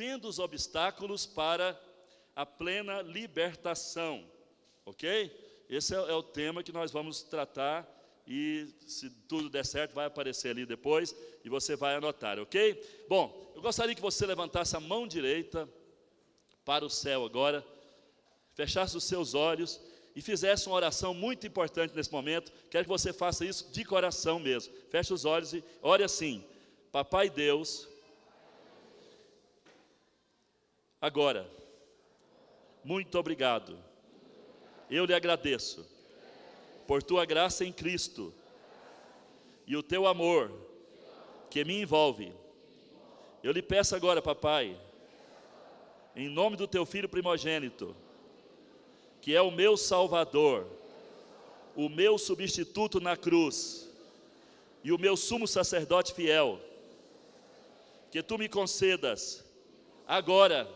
vivendo os obstáculos para a plena libertação, ok? Esse é o tema que nós vamos tratar e, se tudo der certo, vai aparecer ali depois e você vai anotar, ok? Bom, eu gostaria que você levantasse a mão direita para o céu agora, fechasse os seus olhos e fizesse uma oração muito importante nesse momento. Quero que você faça isso de coração mesmo. Feche os olhos e ore assim: Papai Deus, agora, muito obrigado. Eu lhe agradeço por tua graça em Cristo e o teu amor que me envolve. Eu lhe peço agora, papai, em nome do teu Filho primogênito, que é o meu Salvador, o meu substituto na cruz e o meu sumo sacerdote fiel, que tu me concedas agora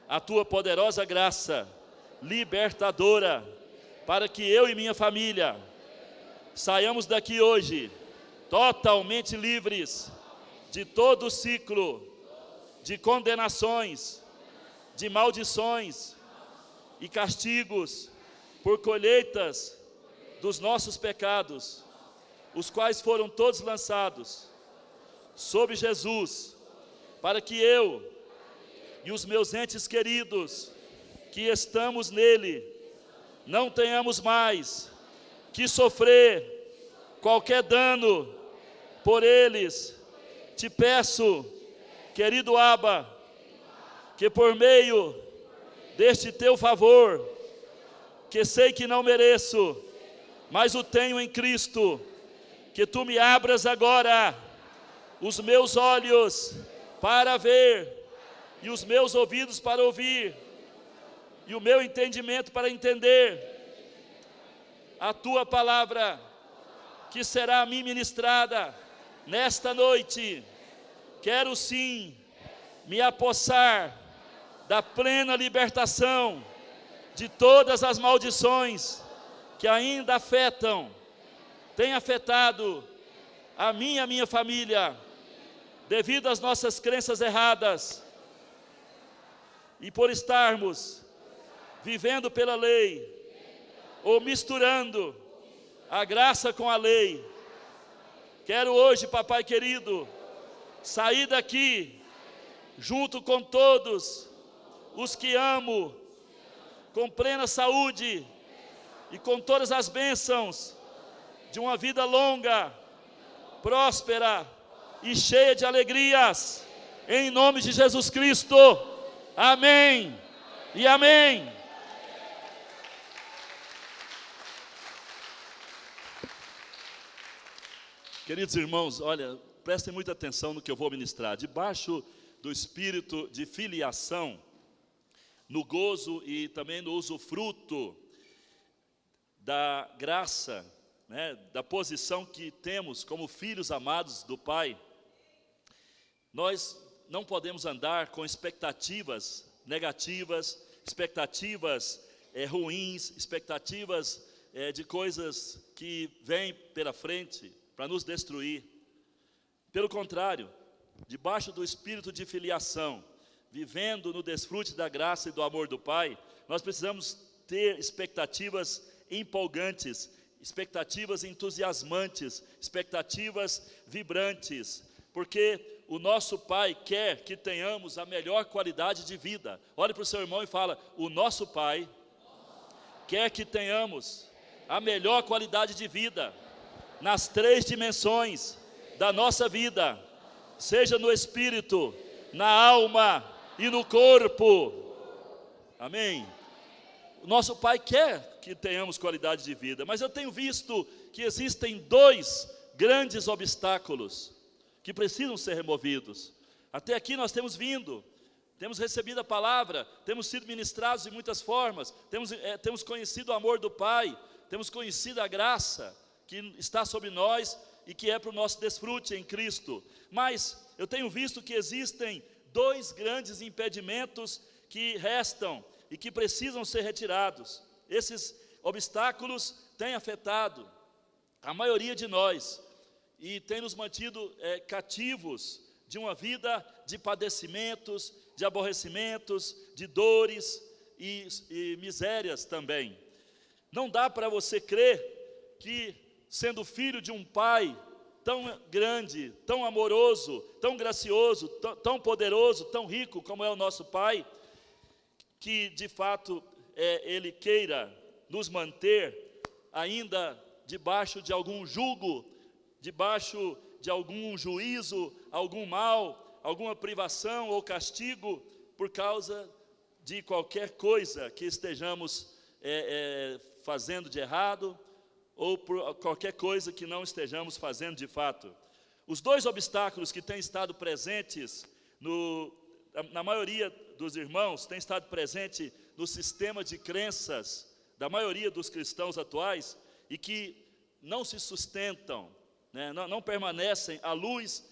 a tua poderosa graça libertadora, para que eu e minha família saiamos daqui hoje totalmente livres de todo o ciclo de condenações, de maldições e castigos por colheitas dos nossos pecados, os quais foram todos lançados sobre Jesus, para que eu e os meus entes queridos que estamos nele não tenhamos mais que sofrer qualquer dano por eles. Te peço, querido Abba, que por meio deste teu favor, que sei que não mereço, mas o tenho em Cristo, que tu me abras agora os meus olhos para ver, e os meus ouvidos para ouvir, e o meu entendimento para entender a tua palavra, que será a mim ministrada nesta noite. Quero sim me apossar da plena libertação de todas as maldições que ainda têm afetado a mim e a minha família, devido às nossas crenças erradas, e por estarmos vivendo pela lei, ou misturando a graça com a lei. Quero hoje, papai querido, sair daqui junto com todos os que amo, com plena saúde e com todas as bênçãos de uma vida longa, próspera e cheia de alegrias, em nome de Jesus Cristo. Amém e amém. Queridos irmãos, olha, prestem muita atenção no que eu vou ministrar. Debaixo do espírito de filiação, no gozo e também no usufruto da graça, né, da posição que temos como filhos amados do Pai, nós não podemos andar com expectativas negativas, expectativas ruins, expectativas de coisas que vêm pela frente para nos destruir. Pelo contrário, debaixo do espírito de filiação, vivendo no desfrute da graça e do amor do Pai, nós precisamos ter expectativas empolgantes, expectativas entusiasmantes, expectativas vibrantes, porque o nosso Pai quer que tenhamos a melhor qualidade de vida. Olhe para o seu irmão e fala: o nosso Pai quer que tenhamos a melhor qualidade de vida, nas 3 dimensões da nossa vida, seja no espírito, na alma e no corpo. Amém? O nosso Pai quer que tenhamos qualidade de vida, mas eu tenho visto que existem 2 grandes obstáculos que precisam ser removidos. Até aqui nós temos vindo, temos recebido a palavra, temos sido ministrados de muitas formas, temos conhecido o amor do Pai, temos conhecido a graça que está sobre nós e que é para o nosso desfrute em Cristo. Mas eu tenho visto que existem 2 grandes impedimentos que restam e que precisam ser retirados. Esses obstáculos têm afetado a maioria de nós e têm nos mantido cativos de uma vida de padecimentos, de aborrecimentos, de dores e misérias também. Não dá para você crer que, sendo filho de um pai tão grande, tão amoroso, tão gracioso, tão poderoso, tão rico como é o nosso Pai, que de fato Ele queira nos manter ainda debaixo de algum jugo, debaixo de algum juízo, algum mal, alguma privação ou castigo, por causa de qualquer coisa que estejamos fazendo de errado, ou por qualquer coisa que não estejamos fazendo de fato. Os dois obstáculos que têm estado presentes na maioria dos irmãos, têm estado presente no sistema de crenças da maioria dos cristãos atuais, e que não se sustentam, né, não permanecem à luz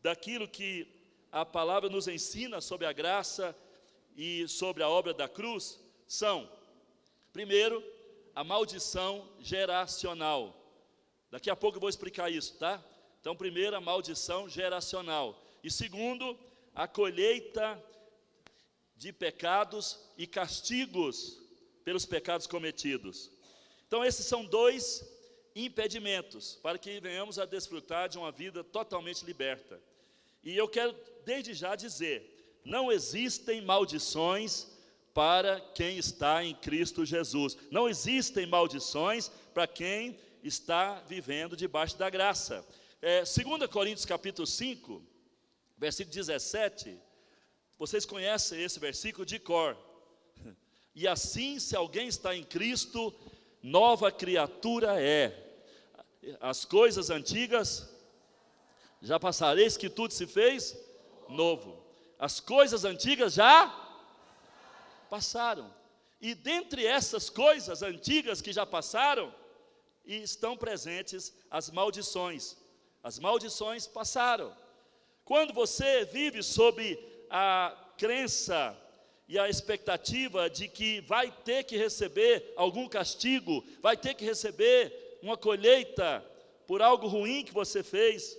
daquilo que a palavra nos ensina sobre a graça e sobre a obra da cruz, são, primeiro, a maldição geracional. Daqui a pouco eu vou explicar isso, tá? Então, primeiro, a maldição geracional. E segundo, a colheita de pecados e castigos pelos pecados cometidos. Então, esses são dois impedimentos para que venhamos a desfrutar de uma vida totalmente liberta. E eu quero, desde já, dizer, não existem maldições para quem está em Cristo Jesus. Não existem maldições para quem está vivendo debaixo da graça. 2 Coríntios capítulo 5, versículo 17, vocês conhecem esse versículo de cor. E assim, se alguém está em Cristo, nova criatura é. As coisas antigas já passaram, eis que tudo se fez novo. As coisas antigas já passaram. E dentre essas coisas antigas que já passaram, estão presentes as maldições. As maldições passaram. Quando você vive sob a crença e a expectativa de que vai ter que receber algum castigo, vai ter que receber uma colheita por algo ruim que você fez,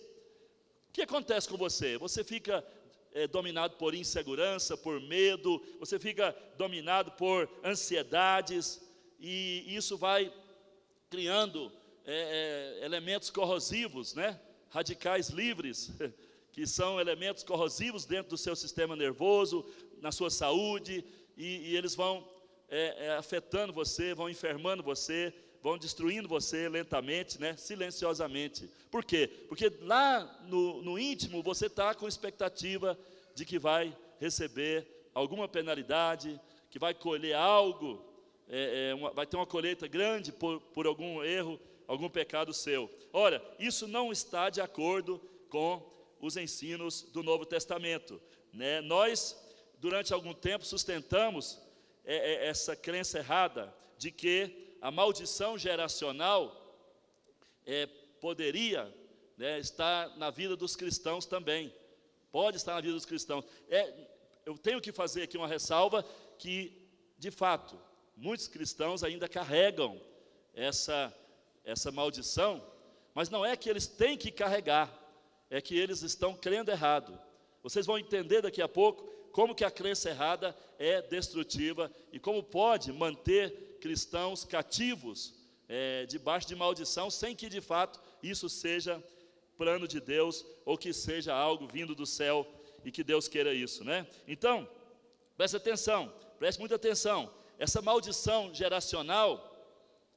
o que acontece com você? Você fica dominado por insegurança, por medo, você fica dominado por ansiedades, e isso vai criando elementos corrosivos, né? Radicais livres, que são elementos corrosivos dentro do seu sistema nervoso, na sua saúde, e eles vão afetando você, vão enfermando você, vão destruindo você lentamente, né, silenciosamente. Por quê? Porque lá no íntimo você está com expectativa de que vai receber alguma penalidade, que vai colher algo, vai ter uma colheita grande por algum erro, algum pecado seu. Ora, isso não está de acordo com os ensinos do Novo Testamento, né? Nós, durante algum tempo, sustentamos essa crença errada de que a maldição geracional poderia, né, estar na vida dos cristãos também. Pode estar na vida dos cristãos. Eu tenho que fazer aqui uma ressalva que, de fato, muitos cristãos ainda carregam essa maldição, mas não é que eles têm que carregar, é que eles estão crendo errado. Vocês vão entender daqui a pouco como que a crença errada é destrutiva e como pode manter cristãos cativos debaixo de maldição, sem que de fato isso seja plano de Deus, ou que seja algo vindo do céu, e que Deus queira isso, né? Então, preste muita atenção, essa maldição geracional,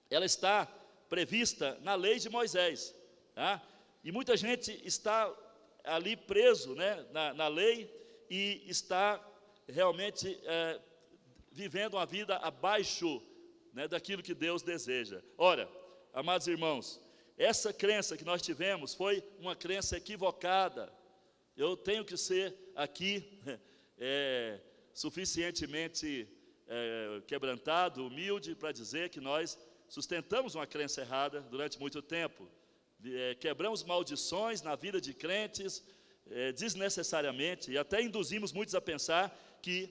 ela está prevista na lei de Moisés, tá? E muita gente está ali preso, né, na lei, e está realmente vivendo uma vida abaixo, né, daquilo que Deus deseja. Ora, amados irmãos, essa crença que nós tivemos foi uma crença equivocada. Eu tenho que ser aqui suficientemente quebrantado, humilde, para dizer que nós sustentamos uma crença errada durante muito tempo. Quebramos maldições na vida de crentes desnecessariamente, e até induzimos muitos a pensar que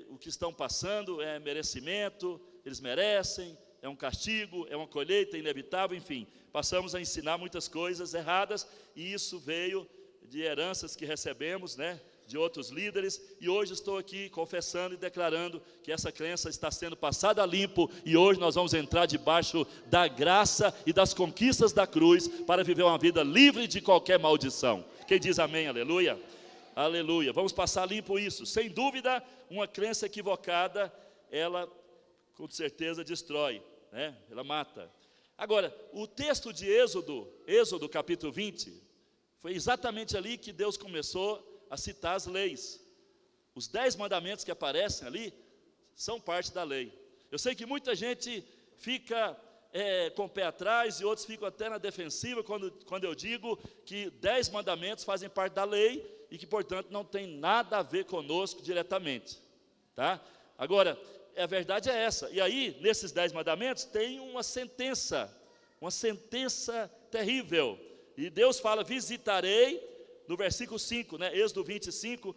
o que estão passando é merecimento, eles merecem, é um castigo, é uma colheita inevitável, enfim. Passamos a ensinar muitas coisas erradas, e isso veio de heranças que recebemos, né, de outros líderes, e hoje estou aqui confessando e declarando que essa crença está sendo passada a limpo, e hoje nós vamos entrar debaixo da graça e das conquistas da cruz, para viver uma vida livre de qualquer maldição. Quem diz amém, aleluia? Aleluia, vamos passar limpo isso. Sem dúvida, uma crença equivocada, ela com certeza destrói, né? Ela mata. Agora, o texto de Êxodo capítulo 20, foi exatamente ali que Deus começou a citar as leis. Os 10 mandamentos que aparecem ali, são parte da lei. Eu sei que muita gente fica com o pé atrás, e outros ficam até na defensiva, quando eu digo que 10 mandamentos fazem parte da lei, e que, portanto, não tem nada a ver conosco diretamente, tá? Agora, a verdade é essa, e aí, nesses 10 mandamentos, tem uma sentença terrível, e Deus fala, visitarei, no versículo 5, né? Êxodo 25,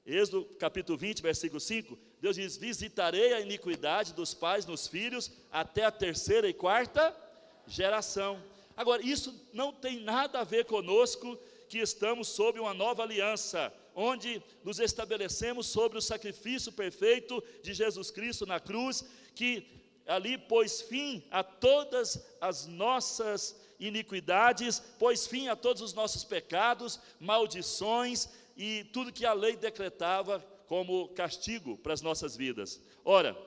Êxodo capítulo 20, versículo 5, Deus diz, visitarei a iniquidade dos pais nos filhos, até a 3ª e 4ª geração. Agora, isso não tem nada a ver conosco, que estamos sob uma nova aliança, onde nos estabelecemos sobre o sacrifício perfeito de Jesus Cristo na cruz, que ali pôs fim a todas as nossas iniquidades, pôs fim a todos os nossos pecados, maldições e tudo que a lei decretava como castigo para as nossas vidas. Ora,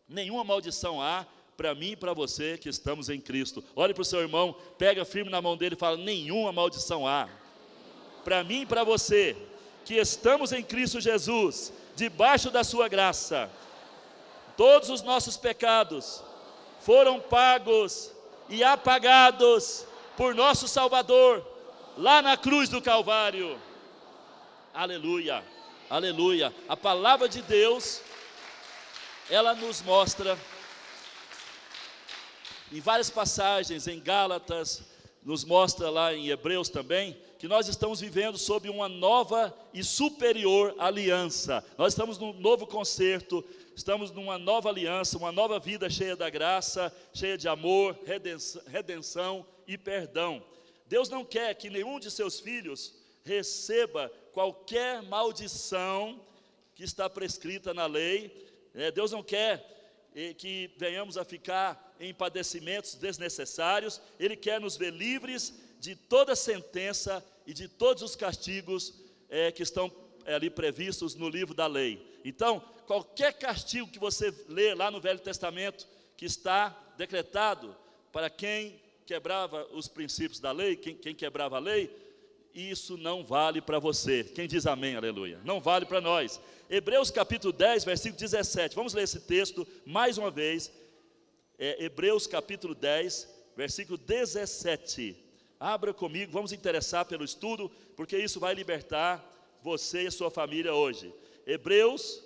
nenhuma maldição há para mim e para você que estamos em Cristo. Olhe para o seu irmão, pega firme na mão dele e fala, nenhuma maldição há. Para mim e para você, que estamos em Cristo Jesus, debaixo da sua graça, todos os nossos pecados foram pagos e apagados por nosso Salvador, lá na cruz do Calvário. Aleluia, aleluia. A palavra de Deus, ela nos mostra, em várias passagens, em Gálatas, nos mostra lá em Hebreus também, que nós estamos vivendo sob uma nova e superior aliança. Nós estamos num novo concerto, estamos numa nova aliança, uma nova vida cheia da graça, cheia de amor, redenção e perdão. Deus não quer que nenhum de seus filhos receba qualquer maldição que está prescrita na lei. Deus não quer que venhamos a ficar em padecimentos desnecessários. Ele quer nos ver livres de toda sentença e de todos os castigos que estão ali previstos no livro da lei. Então, qualquer castigo que você lê lá no Velho Testamento, que está decretado para quem quebrava os princípios da lei, quem quebrava a lei, isso não vale para você. Quem diz amém, aleluia? Não vale para nós. Hebreus capítulo 10, versículo 17. Vamos ler esse texto mais uma vez. Hebreus capítulo 10, versículo 17. Abra comigo, vamos interessar pelo estudo, porque isso vai libertar você e a sua família hoje. Hebreus,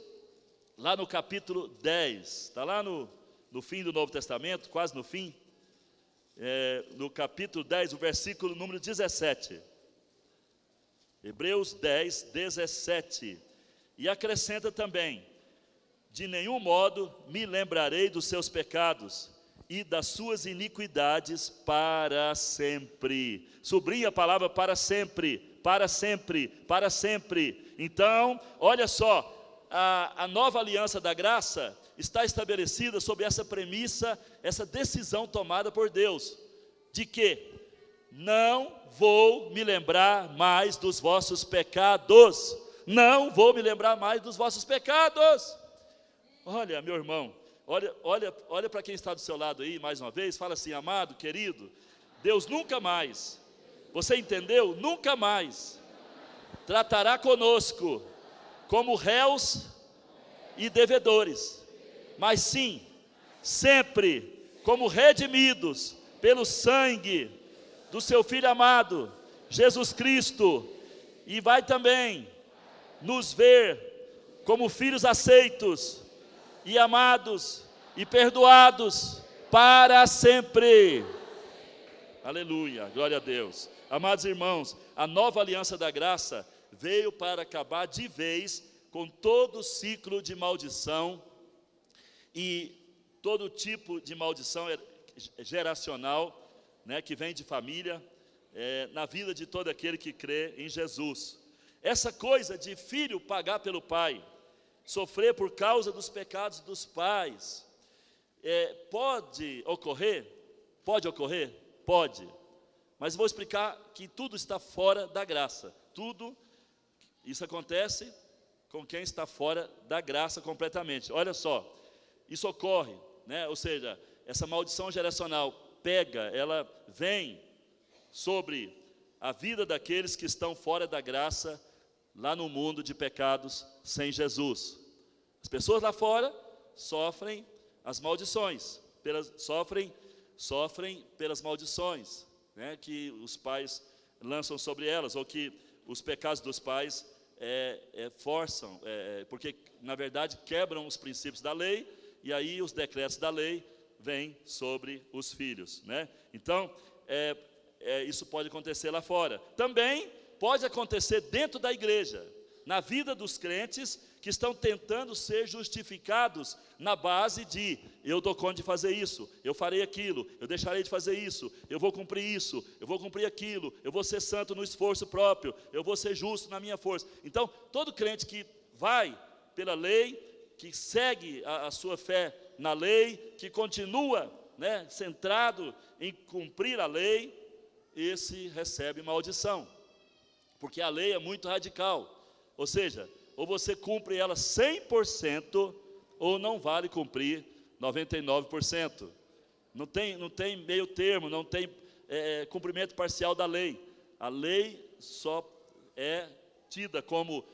lá no capítulo 10, está lá no fim do Novo Testamento, quase no fim, no capítulo 10, o versículo número 17. Hebreus 10, 17. E acrescenta também, de nenhum modo me lembrarei dos seus pecados e das suas iniquidades para sempre. Sublinha a palavra para sempre, para sempre, para sempre. Então, olha só, a nova aliança da graça está estabelecida sob essa premissa, essa decisão tomada por Deus, de que não vou me lembrar mais dos vossos pecados. Não vou me lembrar mais dos vossos pecados. Olha, meu irmão, olha para quem está do seu lado aí, mais uma vez, fala assim, amado, querido, Deus nunca mais, você entendeu? Nunca mais tratará conosco como réus e devedores, mas sim, sempre como redimidos pelo sangue do seu Filho amado, Jesus Cristo, e vai também nos ver como filhos aceitos e amados e perdoados para sempre. Aleluia, glória a Deus. Amados irmãos, a nova aliança da graça veio para acabar de vez com todo ciclo de maldição e todo tipo de maldição geracional, né, que vem de família, na vida de todo aquele que crê em Jesus. Essa coisa de filho pagar pelo pai, sofrer por causa dos pecados dos pais, pode ocorrer? Pode ocorrer? Pode. Mas vou explicar que tudo está fora da graça. Tudo, isso acontece com quem está fora da graça completamente. Olha só, isso ocorre, né? Ou seja, essa maldição geracional ela vem sobre a vida daqueles que estão fora da graça, lá no mundo de pecados sem Jesus. As pessoas lá fora sofrem as maldições, sofrem pelas maldições, né, que os pais lançam sobre elas, ou que os pecados dos pais forçam, porque na verdade quebram os princípios da lei, e aí os decretos da lei vêm sobre os filhos, né? Então, isso pode acontecer lá fora. Também pode acontecer dentro da igreja, na vida dos crentes que estão tentando ser justificados na base de: eu dou conta de fazer isso, eu farei aquilo, eu deixarei de fazer isso, eu vou cumprir isso, eu vou cumprir aquilo, eu vou ser santo no esforço próprio, eu vou ser justo na minha força. Então, todo crente que vai pela lei, que segue a sua fé na lei, que continua, né, centrado em cumprir a lei, esse recebe maldição, porque a lei é muito radical. Ou seja, ou você cumpre ela 100%, ou não vale cumprir 99%. Não tem meio termo, não tem cumprimento parcial da lei. A lei só é tida como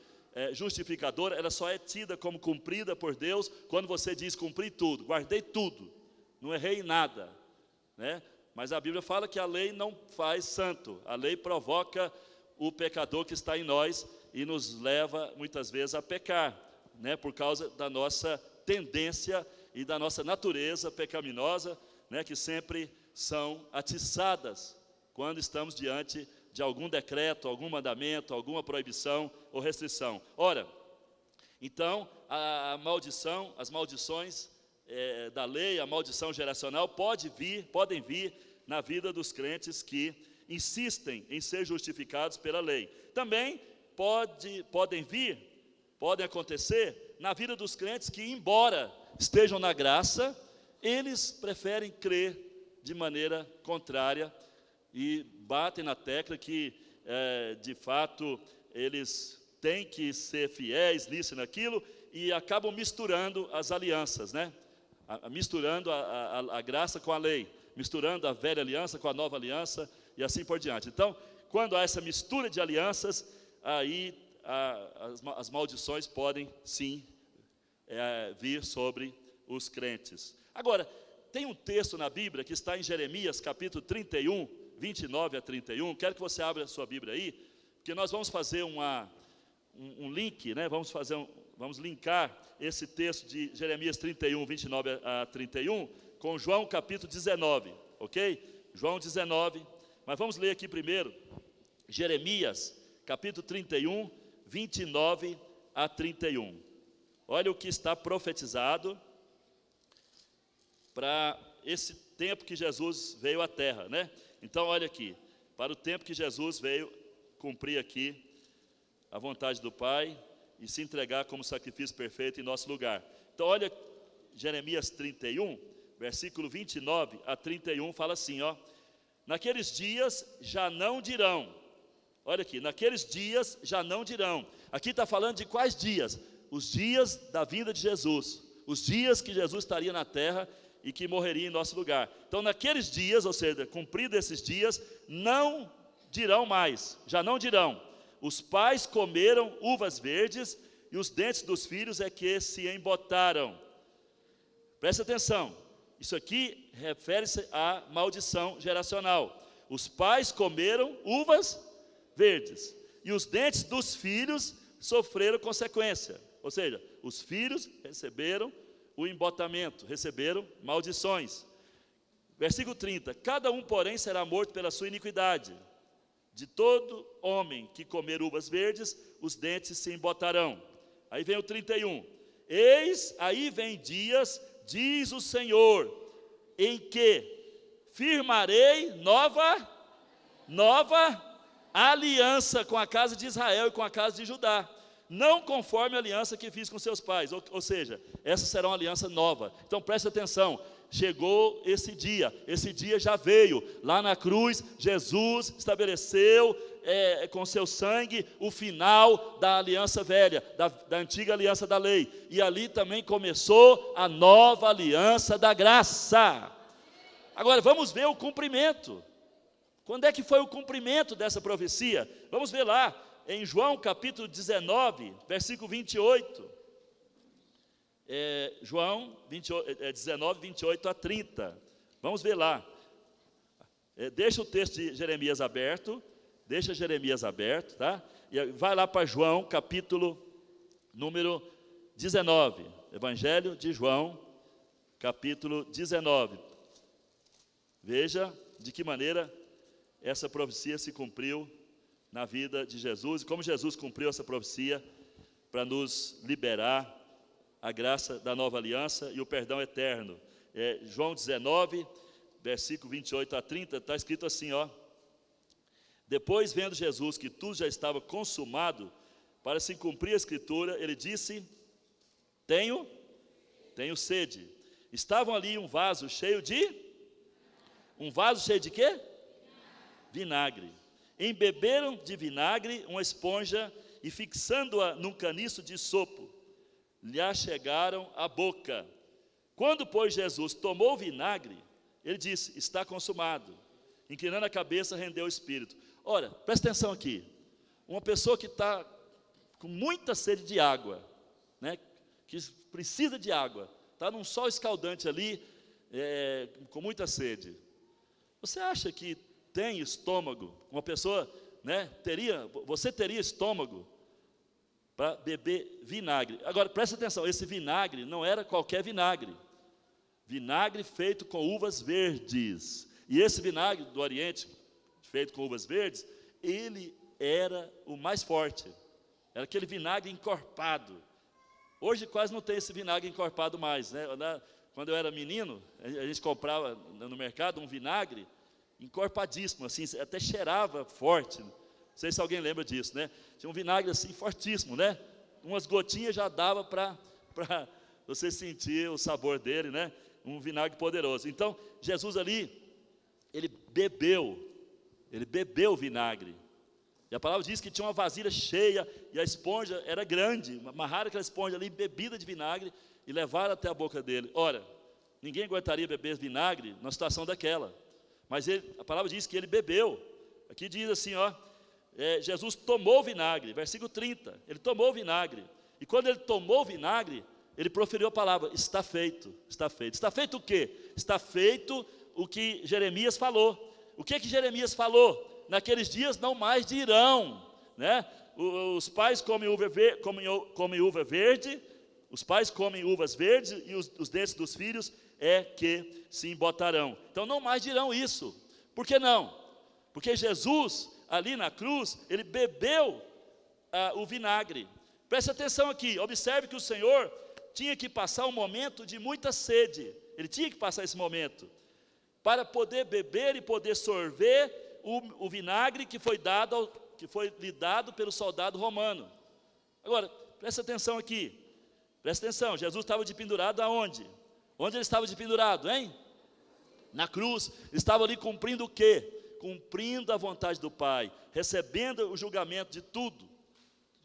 justificadora, ela só é tida como cumprida por Deus quando você diz: cumpri tudo, guardei tudo, não errei em nada, né? Mas a Bíblia fala que a lei não faz santo, a lei provoca o pecador que está em nós e nos leva muitas vezes a pecar, né, por causa da nossa tendência e da nossa natureza pecaminosa, né, que sempre são atiçadas quando estamos diante de algum decreto, algum mandamento, alguma proibição ou restrição. Ora, então a maldição, as maldições da lei, a maldição geracional podem vir na vida dos crentes que insistem em ser justificados pela lei. Também podem acontecer na vida dos crentes que, embora estejam na graça, eles preferem crer de maneira contrária e batem na tecla que, de fato, eles têm que ser fiéis nisso e naquilo, e acabam misturando as alianças, né? Misturando a graça com a lei, misturando a velha aliança com a nova aliança, e assim por diante. Então, quando há essa mistura de alianças, aí as maldições podem sim vir sobre os crentes. Agora, tem um texto na Bíblia que está em Jeremias capítulo 31, 29 a 31, quero que você abra a sua Bíblia aí, porque nós vamos fazer um link, né? Vamos linkar esse texto de Jeremias 31, 29 a 31, com João capítulo 19, ok? João 19, mas vamos ler aqui primeiro, Jeremias capítulo 31, 29 a 31. Olha o que está profetizado para esse tempo que Jesus veio à terra, né? Então, olha aqui, para o tempo que Jesus veio cumprir aqui a vontade do Pai e se entregar como sacrifício perfeito em nosso lugar. Então, olha, Jeremias 31, versículo 29 a 31, fala assim, ó: naqueles dias já não dirão, olha aqui, naqueles dias já não dirão. Aqui está falando de quais dias? Os dias da vinda de Jesus, os dias que Jesus estaria na terra e que morreria em nosso lugar. Então, naqueles dias, ou seja, cumpridos esses dias, não dirão mais, já não dirão: os pais comeram uvas verdes e os dentes dos filhos é que se embotaram. Presta atenção, isso aqui refere-se à maldição geracional. Os pais comeram uvas verdes e os dentes dos filhos sofreram consequência. Ou seja, os filhos receberam o embotamento, receberam maldições. Versículo 30, cada um, porém, será morto pela sua iniquidade. De todo homem que comer uvas verdes, os dentes se embotarão. Aí vem o 31, eis, aí vem dias, diz o Senhor, em que firmarei nova aliança com a casa de Israel e com a casa de Judá, não conforme a aliança que fiz com seus pais, ou seja, essa será uma aliança nova. Então preste atenção, chegou esse dia já veio, lá na cruz, Jesus estabeleceu com seu sangue o final da aliança velha, da antiga aliança da lei, e ali também começou a nova aliança da graça. Agora vamos ver o cumprimento. Quando é que foi o cumprimento dessa profecia? Vamos ver lá, em João capítulo 19, versículo 28. João 19, 28 a 30. Vamos ver lá. Deixa o texto de Jeremias aberto. Deixa Jeremias aberto, tá? E vai lá para João capítulo número 19. Evangelho de João, capítulo 19. Veja de que maneira essa profecia se cumpriu na vida de Jesus, e como Jesus cumpriu essa profecia para nos liberar a graça da nova aliança e o perdão eterno. João 19, versículo 28 a 30, está escrito assim, ó: depois, vendo Jesus que tudo já estava consumado, para se cumprir a escritura, ele disse: tenho sede. Estavam ali um vaso cheio de quê? Vinagre. Embeberam de vinagre uma esponja e, fixando-a num caniço de sopo, lhe achegaram a boca. Quando, pois, Jesus tomou o vinagre, ele disse: está consumado. Inclinando a cabeça, rendeu o espírito. Ora, presta atenção aqui. Uma pessoa que está com muita sede de água, né, que precisa de água, está num sol escaldante ali, com muita sede. Você acha que tem estômago? Uma pessoa, né, você teria estômago para beber vinagre? Agora, presta atenção, esse vinagre não era qualquer vinagre. Vinagre feito com uvas verdes. E esse vinagre do Oriente, feito com uvas verdes, ele era o mais forte. Era aquele vinagre encorpado. Hoje quase não tem esse vinagre encorpado mais, né? Quando eu era menino, a gente comprava no mercado um vinagre encorpadíssimo, assim, até cheirava forte. Não sei se alguém lembra disso, né? Tinha um vinagre assim fortíssimo, né? Umas gotinhas já dava para você sentir o sabor dele, né? Um vinagre poderoso. Então, Jesus ali, ele bebeu o vinagre. E a palavra diz que tinha uma vasilha cheia e a esponja era grande. Amarraram aquela esponja ali, bebida de vinagre, e levaram até a boca dele. Ora, ninguém aguentaria beber vinagre numa situação daquela. Mas a palavra diz que ele bebeu. Aqui diz assim, ó, Jesus tomou o vinagre, versículo 30. Ele tomou o vinagre. E quando ele tomou o vinagre, ele proferiu a palavra: está feito, está feito. Está feito o quê? Está feito o que Jeremias falou. O que Jeremias falou? Naqueles dias não mais dirão, né? Os pais comem uva verde, os pais comem uvas verdes, e os dentes dos filhos que se embotarão. Então não mais dirão isso. Por que não? Porque Jesus, ali na cruz, ele bebeu o vinagre. Preste atenção aqui, observe que o Senhor tinha que passar um momento de muita sede. Ele tinha que passar esse momento para poder beber e poder sorver o vinagre que foi lhe dado pelo soldado romano. Agora, presta atenção aqui. Presta atenção, Jesus estava de pendurado aonde? Onde ele estava de pendurado, hein? Na cruz. Ele estava ali cumprindo o quê? Cumprindo a vontade do Pai, recebendo o julgamento de tudo,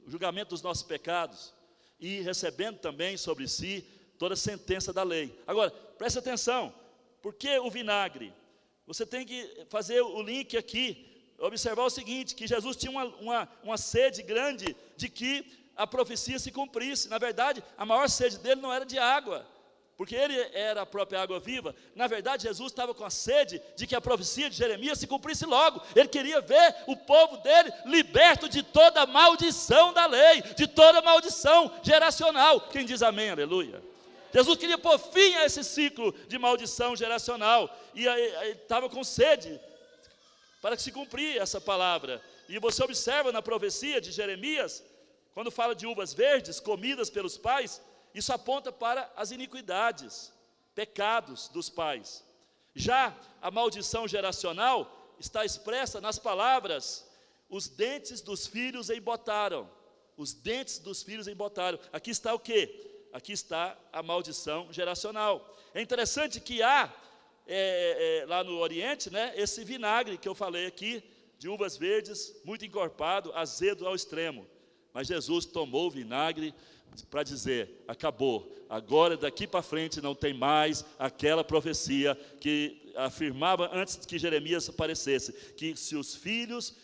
o julgamento dos nossos pecados, e recebendo também sobre si toda a sentença da lei. Agora, presta atenção, por que o vinagre? Você tem que fazer o link aqui, observar o seguinte, que Jesus tinha uma sede grande de que a profecia se cumprisse. Na verdade, a maior sede dele não era de água, porque ele era a própria água viva. Na verdade, Jesus estava com a sede de que a profecia de Jeremias se cumprisse logo. Ele queria ver o povo dele liberto de toda maldição da lei, de toda maldição geracional. Quem diz amém, aleluia? Jesus queria pôr fim a esse ciclo de maldição geracional, e ele estava com sede para que se cumprir essa palavra. E você observa na profecia de Jeremias, quando fala de uvas verdes comidas pelos pais, isso aponta para as iniquidades, pecados dos pais. Já a maldição geracional está expressa nas palavras: os dentes dos filhos embotaram. Os dentes dos filhos embotaram. Aqui está o quê? Aqui está a maldição geracional. É interessante que há, lá no Oriente, né, esse vinagre que eu falei aqui, de uvas verdes, muito encorpado, azedo ao extremo. Mas Jesus tomou o vinagre para dizer, acabou. Agora, daqui para frente, não tem mais aquela profecia que afirmava antes que Jeremias aparecesse, que se os filhos,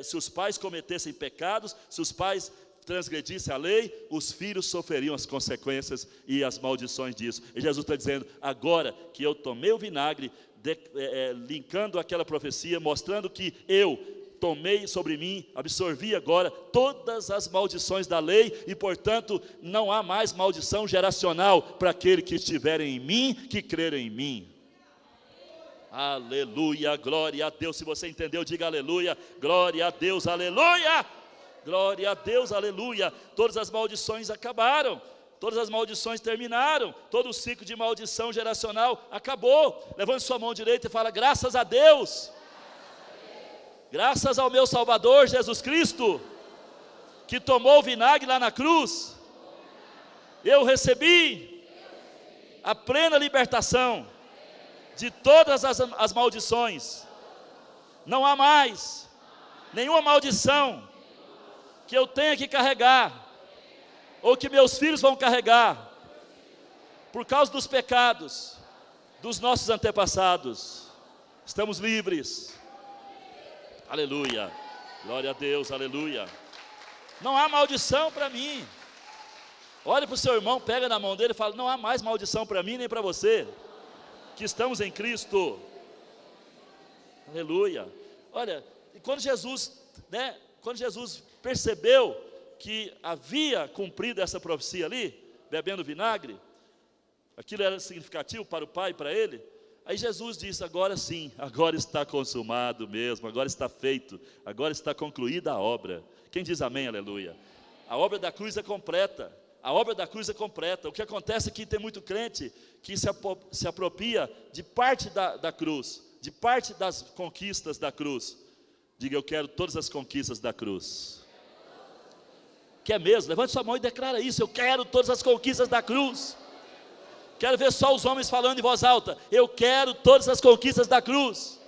se os pais cometessem pecados, se os pais transgredissem a lei, os filhos sofreriam as consequências e as maldições disso. E Jesus está dizendo, agora que eu tomei o vinagre, linkando aquela profecia, mostrando que eu tomei sobre mim, absorvi agora todas as maldições da lei, e portanto não há mais maldição geracional para aquele que estiver em mim, que crer em mim. Aleluia, glória a Deus. Se você entendeu, diga aleluia, glória a Deus, aleluia, glória a Deus, aleluia. Todas as maldições acabaram, todas as maldições terminaram, todo o ciclo de maldição geracional acabou. Levante sua mão direita e fala, graças a Deus, graças ao meu Salvador Jesus Cristo, que tomou o vinagre lá na cruz, eu recebi a plena libertação de todas as maldições. Não há mais nenhuma maldição que eu tenha que carregar, ou que meus filhos vão carregar, por causa dos pecados dos nossos antepassados. Estamos livres. Aleluia, glória a Deus, aleluia. Não há maldição para mim. Olha para o seu irmão, pega na mão dele e fala, não há mais maldição para mim nem para você, que estamos em Cristo. Aleluia. Olha, e quando Jesus percebeu que havia cumprido essa profecia ali, bebendo vinagre, aquilo era significativo para o pai e para ele, aí Jesus disse, agora sim, agora está consumado mesmo, agora está feito, agora está concluída a obra. Quem diz amém, aleluia? A obra da cruz é completa, a obra da cruz é completa. O que acontece é que tem muito crente que se apropria de parte da cruz, de parte das conquistas da cruz. Diga, eu quero todas as conquistas da cruz. Quer mesmo? Levante sua mão e declara isso, eu quero todas as conquistas da cruz. Quero ver só os homens falando em voz alta, eu quero todas as conquistas da cruz.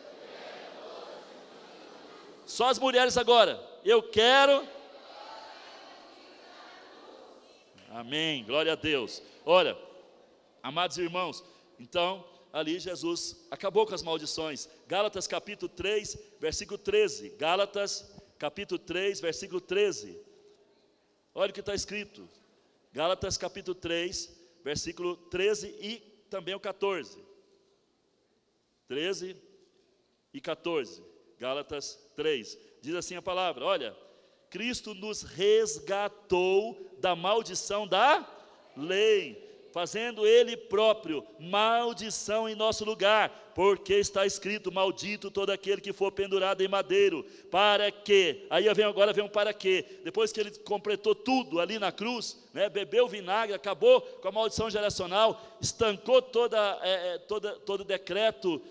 Só as mulheres agora, eu quero. Amém, glória a Deus. Olha, amados irmãos, então, ali Jesus acabou com as maldições. Gálatas capítulo 3, versículo 13. Gálatas capítulo 3, versículo 13. Olha o que está escrito. Gálatas capítulo 3, versículo 13 e também o 14. 13 e 14. Gálatas 3. Diz assim a palavra, olha, Cristo nos resgatou da maldição da lei, fazendo Ele próprio maldição em nosso lugar, porque está escrito, maldito todo aquele que for pendurado em madeiro, para que, aí agora vem um para que, depois que Ele completou tudo ali na cruz, né, bebeu vinagre, acabou com a maldição geracional, estancou todo decreto,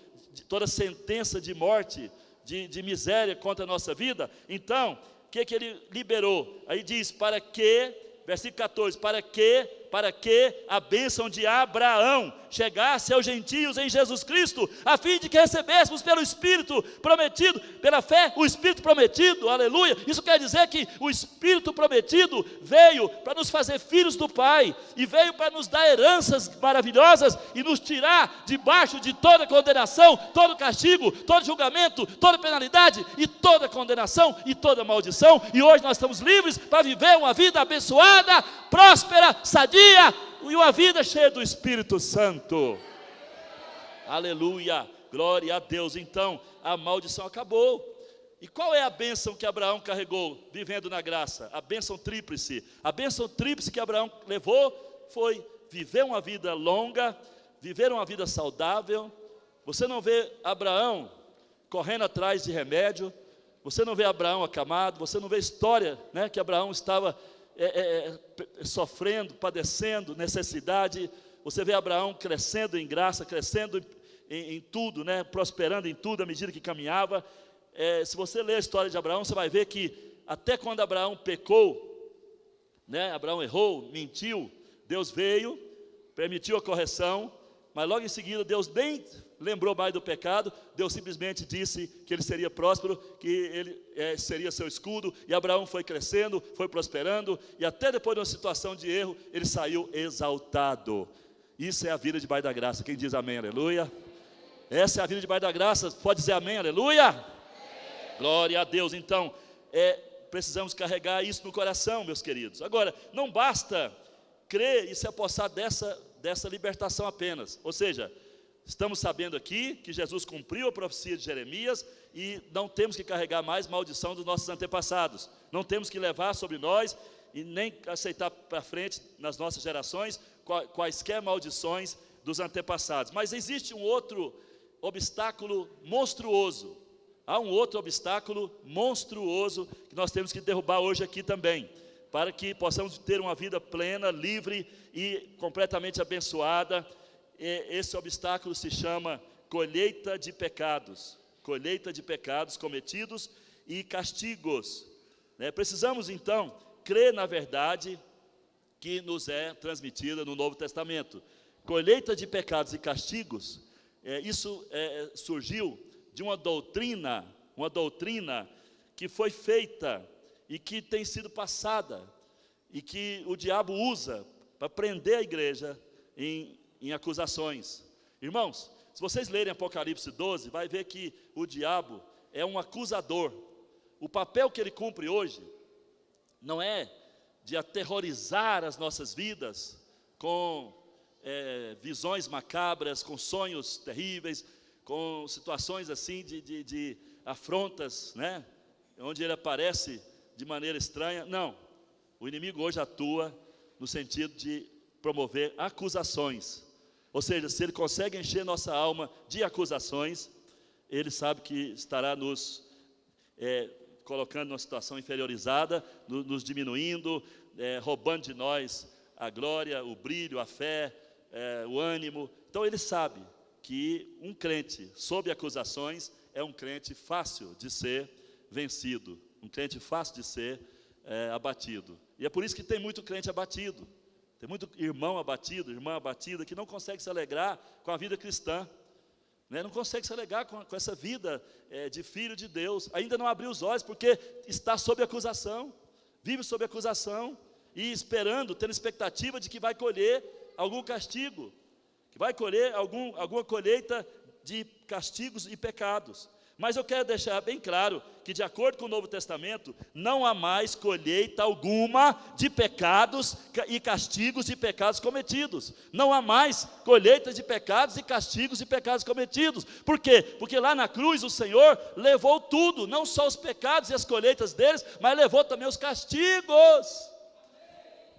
toda sentença de morte, de miséria contra a nossa vida. Então, o que Ele liberou? Aí diz, para que, versículo 14, para que a bênção de Abraão chegasse aos gentios em Jesus Cristo, a fim de que recebêssemos pelo Espírito prometido, pela fé, o Espírito prometido, aleluia. Isso quer dizer que o Espírito prometido veio para nos fazer filhos do Pai, e veio para nos dar heranças maravilhosas, e nos tirar debaixo de toda condenação, todo castigo, todo julgamento, toda penalidade, e toda condenação, e toda maldição, e hoje nós estamos livres para viver uma vida abençoada, próspera, sadia, e uma vida cheia do Espírito Santo. Aleluia, glória a Deus. Então, a maldição acabou. E qual é a bênção que Abraão carregou, vivendo na graça? A bênção tríplice. A bênção tríplice que Abraão levou foi viver uma vida longa, viver uma vida saudável. Você não vê Abraão correndo atrás de remédio, você não vê Abraão acamado, você não vê história, né, que Abraão estava sofrendo, padecendo necessidade. Você vê Abraão crescendo em graça, crescendo em tudo, né? Prosperando em tudo à medida que caminhava. se você ler a história de Abraão, você vai ver que até quando Abraão pecou, né, Abraão errou, mentiu, Deus veio, permitiu a correção, mas logo em seguida Deus nem lembrou mais do pecado. Deus simplesmente disse que ele seria próspero, que ele seria seu escudo, e Abraão foi crescendo, foi prosperando, e até depois de uma situação de erro, ele saiu exaltado. Isso é a vida debaixo da graça. Quem diz amém, aleluia? Essa é a vida debaixo da graça. Pode dizer amém, aleluia? Amém. Glória a Deus. Então, precisamos carregar isso no coração, meus queridos. Agora, não basta crer e se apossar dessa libertação apenas. Ou seja, estamos sabendo aqui que Jesus cumpriu a profecia de Jeremias e não temos que carregar mais maldição dos nossos antepassados. Não temos que levar sobre nós e nem aceitar para frente nas nossas gerações quaisquer maldições dos antepassados. Mas existe um outro obstáculo monstruoso. Há um outro obstáculo monstruoso que nós temos que derrubar hoje aqui também, para que possamos ter uma vida plena, livre e completamente abençoada. Esse obstáculo se chama colheita de pecados cometidos e castigos. Precisamos então crer na verdade que nos é transmitida no Novo Testamento. Colheita de pecados e castigos, isso surgiu de uma doutrina que foi feita e que tem sido passada, e que o diabo usa para prender a igreja em acusações. Irmãos, se vocês lerem Apocalipse 12, vai ver que o diabo é um acusador. O papel que ele cumpre hoje não é de aterrorizar as nossas vidas com visões macabras, com sonhos terríveis, com situações assim de afrontas, né? Onde ele aparece de maneira estranha. Não, o inimigo hoje atua no sentido de promover acusações. Ou seja, se ele consegue encher nossa alma de acusações, ele sabe que estará nos colocando numa situação inferiorizada, nos diminuindo, roubando de nós a glória, o brilho, a fé, o ânimo. Então ele sabe que um crente sob acusações é um crente fácil de ser vencido, um crente fácil de ser abatido. E é por isso que tem muito crente abatido, tem muito irmão abatido, irmã abatida, que não consegue se alegrar com a vida cristã, né? Não consegue se alegrar com essa vida de filho de Deus, ainda não abriu os olhos, porque está sob acusação, vive sob acusação, e esperando, tendo expectativa de que vai colher algum castigo, que vai colher alguma colheita de castigos e pecados. Mas eu quero deixar bem claro que, de acordo com o Novo Testamento, não há mais colheita alguma de pecados e castigos de pecados cometidos. Não há mais colheita de pecados e castigos de pecados cometidos. Por quê? Porque lá na cruz o Senhor levou tudo, não só os pecados e as colheitas deles, mas levou também os castigos.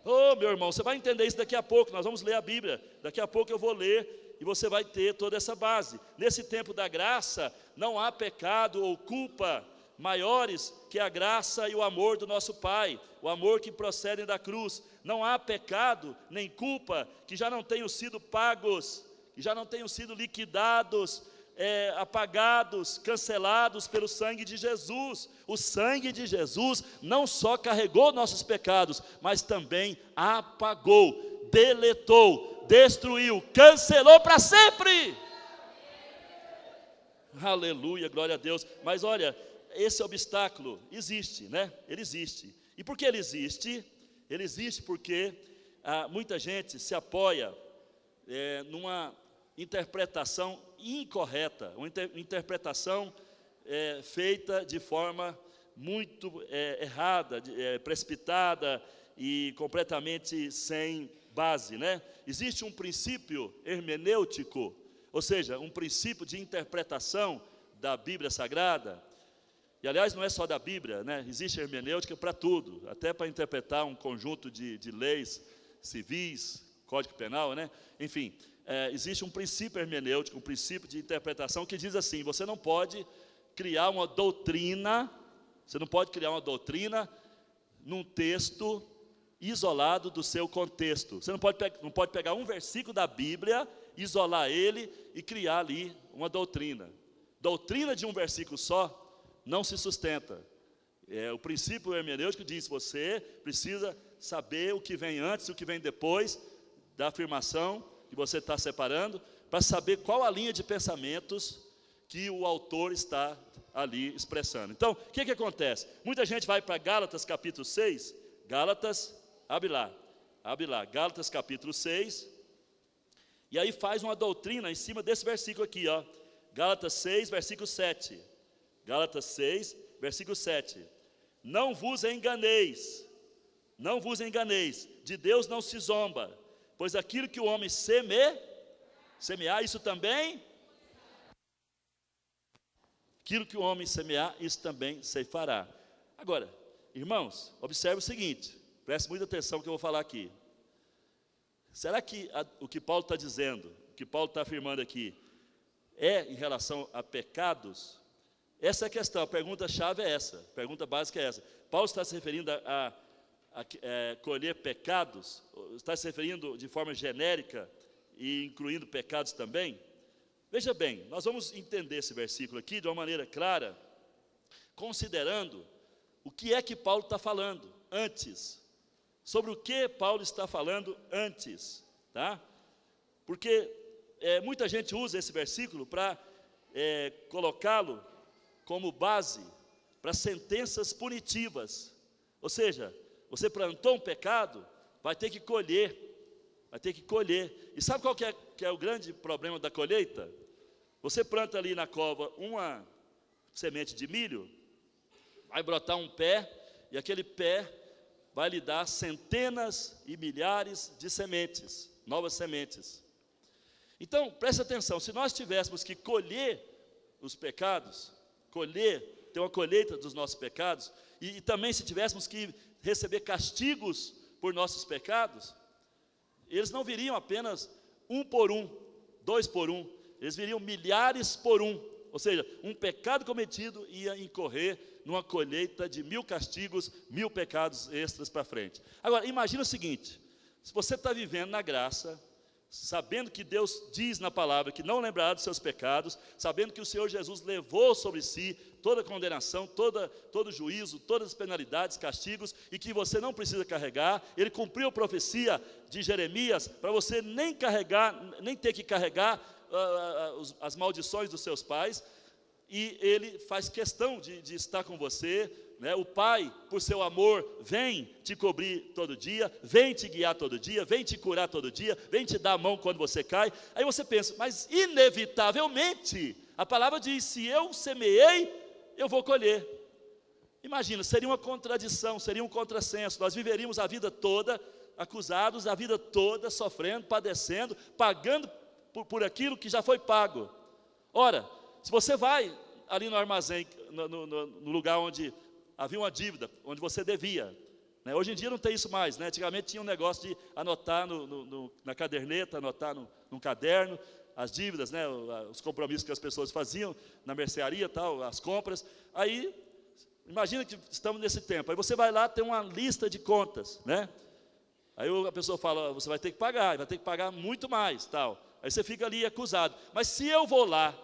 Oh, meu irmão, você vai entender isso daqui a pouco. Nós vamos ler a Bíblia, daqui a pouco eu vou ler e você vai ter toda essa base. Nesse tempo da graça, não há pecado ou culpa maiores que a graça e o amor do nosso Pai, o amor que procede da cruz. Não há pecado nem culpa que já não tenham sido pagos, que já não tenham sido liquidados, apagados, cancelados pelo sangue de Jesus. O sangue de Jesus não só carregou nossos pecados, mas também apagou, deletou, destruiu, cancelou para sempre. Aleluia, glória a Deus. Mas olha, esse obstáculo existe, né? Ele existe. E por que ele existe? Ele existe porque muita gente se apoia numa interpretação incorreta, uma interpretação feita de forma muito errada, precipitada e completamente sem base, né? Existe um princípio hermenêutico, ou seja, um princípio de interpretação da Bíblia Sagrada. E aliás, não é só da Bíblia, né? Existe hermenêutica para tudo, até para interpretar um conjunto de leis civis, Código Penal, né? Enfim, existe um princípio hermenêutico, um princípio de interpretação que diz assim: você não pode criar uma doutrina, num texto isolado do seu contexto. Você não pode pegar um versículo da Bíblia, isolar ele e criar ali uma doutrina. Doutrina de um versículo só não se sustenta. O princípio hermenêutico diz: você precisa saber o que vem antes e o que vem depois da afirmação que você está separando, para saber qual a linha de pensamentos que o autor está ali expressando. Então, o que acontece? Muita gente vai para Gálatas capítulo 6, Gálatas, abre lá, Gálatas capítulo 6, e aí faz uma doutrina em cima desse versículo aqui, ó, Gálatas 6, versículo 7, Gálatas 6, versículo 7, não vos enganeis, de Deus não se zomba, pois aquilo que o homem semear, isso também, aquilo que o homem semear, isso também ceifará. Agora, irmãos, observe o seguinte, preste muita atenção que eu vou falar aqui. Será que o que Paulo está dizendo, o que Paulo está afirmando aqui, é em relação a pecados? Essa é a questão, a pergunta-chave é essa, a pergunta básica é essa. Paulo está se referindo a colher pecados, está se referindo de forma genérica e incluindo pecados também? Veja bem, nós vamos entender esse versículo aqui de uma maneira clara, considerando o que é que Paulo está falando antes, sobre o que Paulo está falando antes, tá? Porque muita gente usa esse versículo para colocá-lo como base para sentenças punitivas, ou seja, você plantou um pecado, vai ter que colher, e sabe qual que é o grande problema da colheita? Você planta ali na cova uma semente de milho, vai brotar um pé, e aquele pé vai lhe dar centenas e milhares de sementes, novas sementes. Então, preste atenção, se nós tivéssemos que colher os pecados, ter uma colheita dos nossos pecados, e também se tivéssemos que receber castigos por nossos pecados, eles não viriam apenas um por um, dois por um, eles viriam milhares por um, ou seja, um pecado cometido ia incorrer numa colheita de 1000 castigos, 1000 pecados extras para frente. Agora, imagina o seguinte, se você está vivendo na graça, sabendo que Deus diz na palavra que não lembrará dos seus pecados, sabendo que o Senhor Jesus levou sobre si toda a condenação, todo juízo, todas as penalidades, castigos, e que você não precisa carregar, Ele cumpriu a profecia de Jeremias, para você nem ter que carregar as maldições dos seus pais, e Ele faz questão de estar com você, né? O Pai, por seu amor, vem te cobrir todo dia, vem te guiar todo dia, vem te curar todo dia, vem te dar a mão quando você cai. Aí você pensa, mas inevitavelmente, a palavra diz, se eu semeei, eu vou colher. Imagina, seria uma contradição, seria um contrassenso, nós viveríamos a vida toda acusados, a vida toda sofrendo, padecendo, pagando por aquilo que já foi pago. Ora, se você vai ali no armazém, no lugar onde havia uma dívida, onde você devia, né? Hoje em dia não tem isso mais, né? Antigamente tinha um negócio de anotar na caderneta, anotar num caderno, as dívidas, né? Os compromissos que as pessoas faziam na mercearia, tal, as compras. Aí, imagina que estamos nesse tempo, aí você vai lá, tem uma lista de contas, né? Aí a pessoa fala, você vai ter que pagar muito mais, tal. Aí você fica ali acusado. Mas se eu vou lá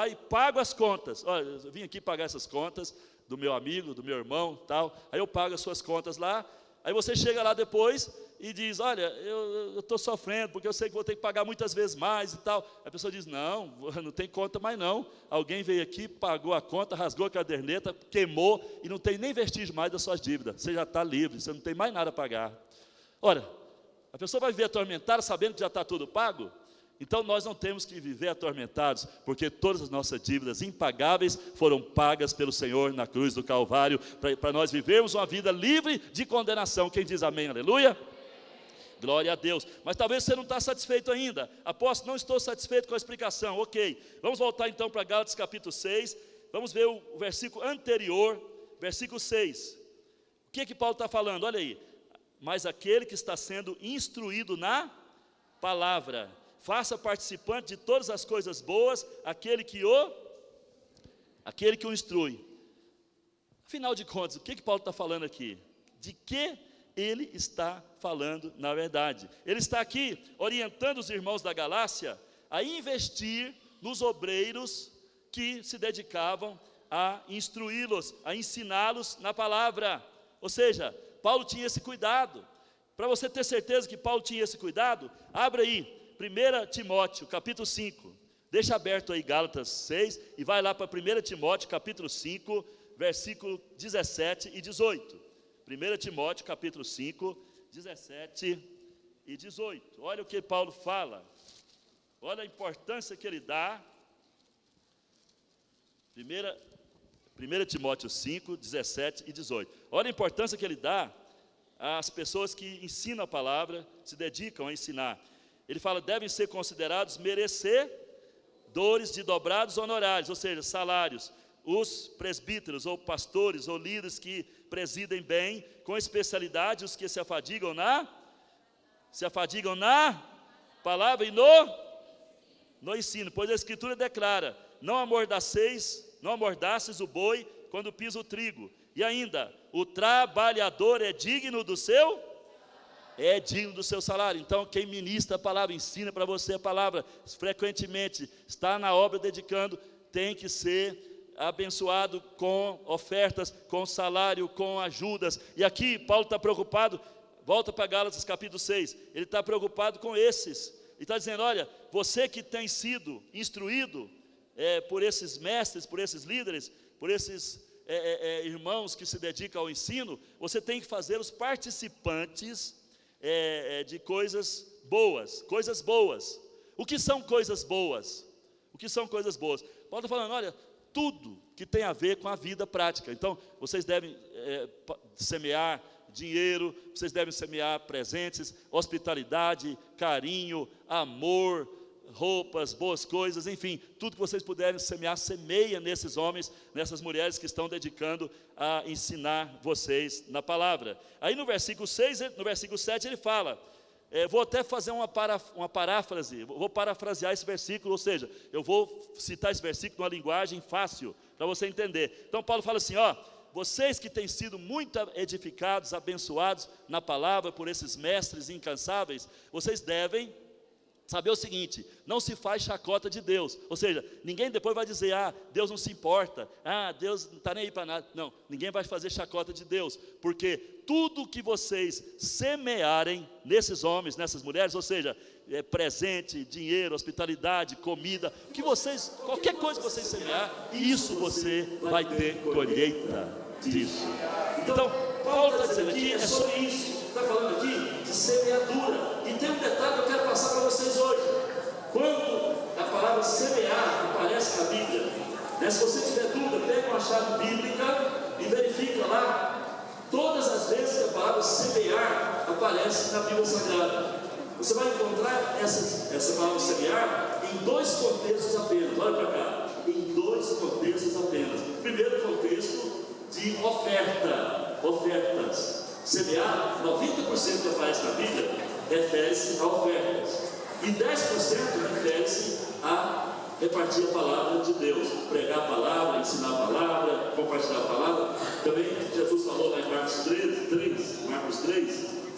e pago as contas, olha, eu vim aqui pagar essas contas do meu amigo, do meu irmão, tal, aí eu pago as suas contas lá, aí você chega lá depois e diz, olha, eu estou sofrendo, porque eu sei que vou ter que pagar muitas vezes mais e tal. A pessoa diz, não tem conta mais não, alguém veio aqui, pagou a conta, rasgou a caderneta, queimou, e não tem nem vestígio mais das suas dívidas, você já está livre, você não tem mais nada a pagar. Ora, a pessoa vai viver atormentada sabendo que já está tudo pago? Então nós não temos que viver atormentados, porque todas as nossas dívidas impagáveis foram pagas pelo Senhor na cruz do Calvário, para nós vivermos uma vida livre de condenação. Quem diz amém, aleluia? Glória a Deus. Mas talvez você não está satisfeito ainda. Apóstolo, não estou satisfeito com a explicação. Ok, vamos voltar então para Gálatas capítulo 6, vamos ver o versículo anterior, versículo 6. O que Paulo está falando? Olha aí, mas aquele que está sendo instruído na palavra, faça participante de todas as coisas boas aquele que o instrui. Afinal de contas, o que Paulo está falando aqui? De que ele está falando na verdade? Ele está aqui orientando os irmãos da Galácia a investir nos obreiros que se dedicavam a instruí-los, a ensiná-los na palavra. Ou seja, Paulo tinha esse cuidado. Para você ter certeza que Paulo tinha esse cuidado, abra aí, 1 Timóteo, capítulo 5. Deixa aberto aí Gálatas 6 e vai lá para 1 Timóteo, capítulo 5, versículo 17 e 18. 1 Timóteo, capítulo 5, 17 e 18. Olha o que Paulo fala. Olha a importância que ele dá. 1 Timóteo 5, 17 e 18. Olha a importância que ele dá às pessoas que ensinam a palavra, se dedicam a ensinar. Ele fala, devem ser considerados merecedores de dobrados honorários, ou seja, salários, os presbíteros, ou pastores, ou líderes que presidem bem, com especialidade, os que se afadigam na palavra e no ensino, pois a Escritura declara, não amordaces o boi quando pisa o trigo, e ainda, o trabalhador é digno do seu salário. Então, quem ministra a palavra, ensina para você a palavra, frequentemente, está na obra dedicando, tem que ser abençoado com ofertas, com salário, com ajudas. E aqui, Paulo está preocupado, volta para Gálatas capítulo 6, ele está preocupado com esses, ele está dizendo, olha, você que tem sido instruído por esses mestres, por esses líderes, por esses irmãos que se dedicam ao ensino, você tem que fazer os participantes de coisas boas. O que são coisas boas? Paulo está falando, olha, tudo que tem a ver com a vida prática. Então, vocês devem semear dinheiro, vocês devem semear presentes, hospitalidade, carinho, amor, roupas, boas coisas, enfim, tudo que vocês puderem semear, semeia nesses homens, nessas mulheres que estão dedicando a ensinar vocês na palavra. Aí no versículo 6, no versículo 7 ele fala, vou até fazer uma paráfrase, vou parafrasear esse versículo, ou seja, eu vou citar esse versículo numa linguagem fácil, para você entender. Então Paulo fala assim, vocês que têm sido muito edificados, abençoados na palavra por esses mestres incansáveis, vocês devem saber o seguinte, não se faz chacota de Deus, ou seja, ninguém depois vai dizer, Deus não se importa, Deus não está nem aí para nada, não, ninguém vai fazer chacota de Deus, porque tudo que vocês semearem nesses homens, nessas mulheres, ou seja, presente, dinheiro, hospitalidade, comida, qualquer coisa que vocês semear, isso você vai ter colheita disso. Então, Paulo está dizendo aqui, é sobre isso, está falando aqui de semeadura. E tem um detalhe que eu quero passar para vocês hoje. Quando a palavra semear aparece na Bíblia, se você tiver dúvida, pega uma chave bíblica e verifica lá, todas as vezes que a palavra semear aparece na Bíblia Sagrada. Você vai encontrar essa palavra semear em dois contextos apenas, olha para cá, em dois contextos apenas. Primeiro contexto de ofertas. Semear, 90% que aparece na Bíblia, refere-se a ofertas. E 10% refere-se a repartir a palavra de Deus, pregar a palavra, ensinar a palavra, compartilhar a palavra. Também Jesus falou lá em Marcos 3,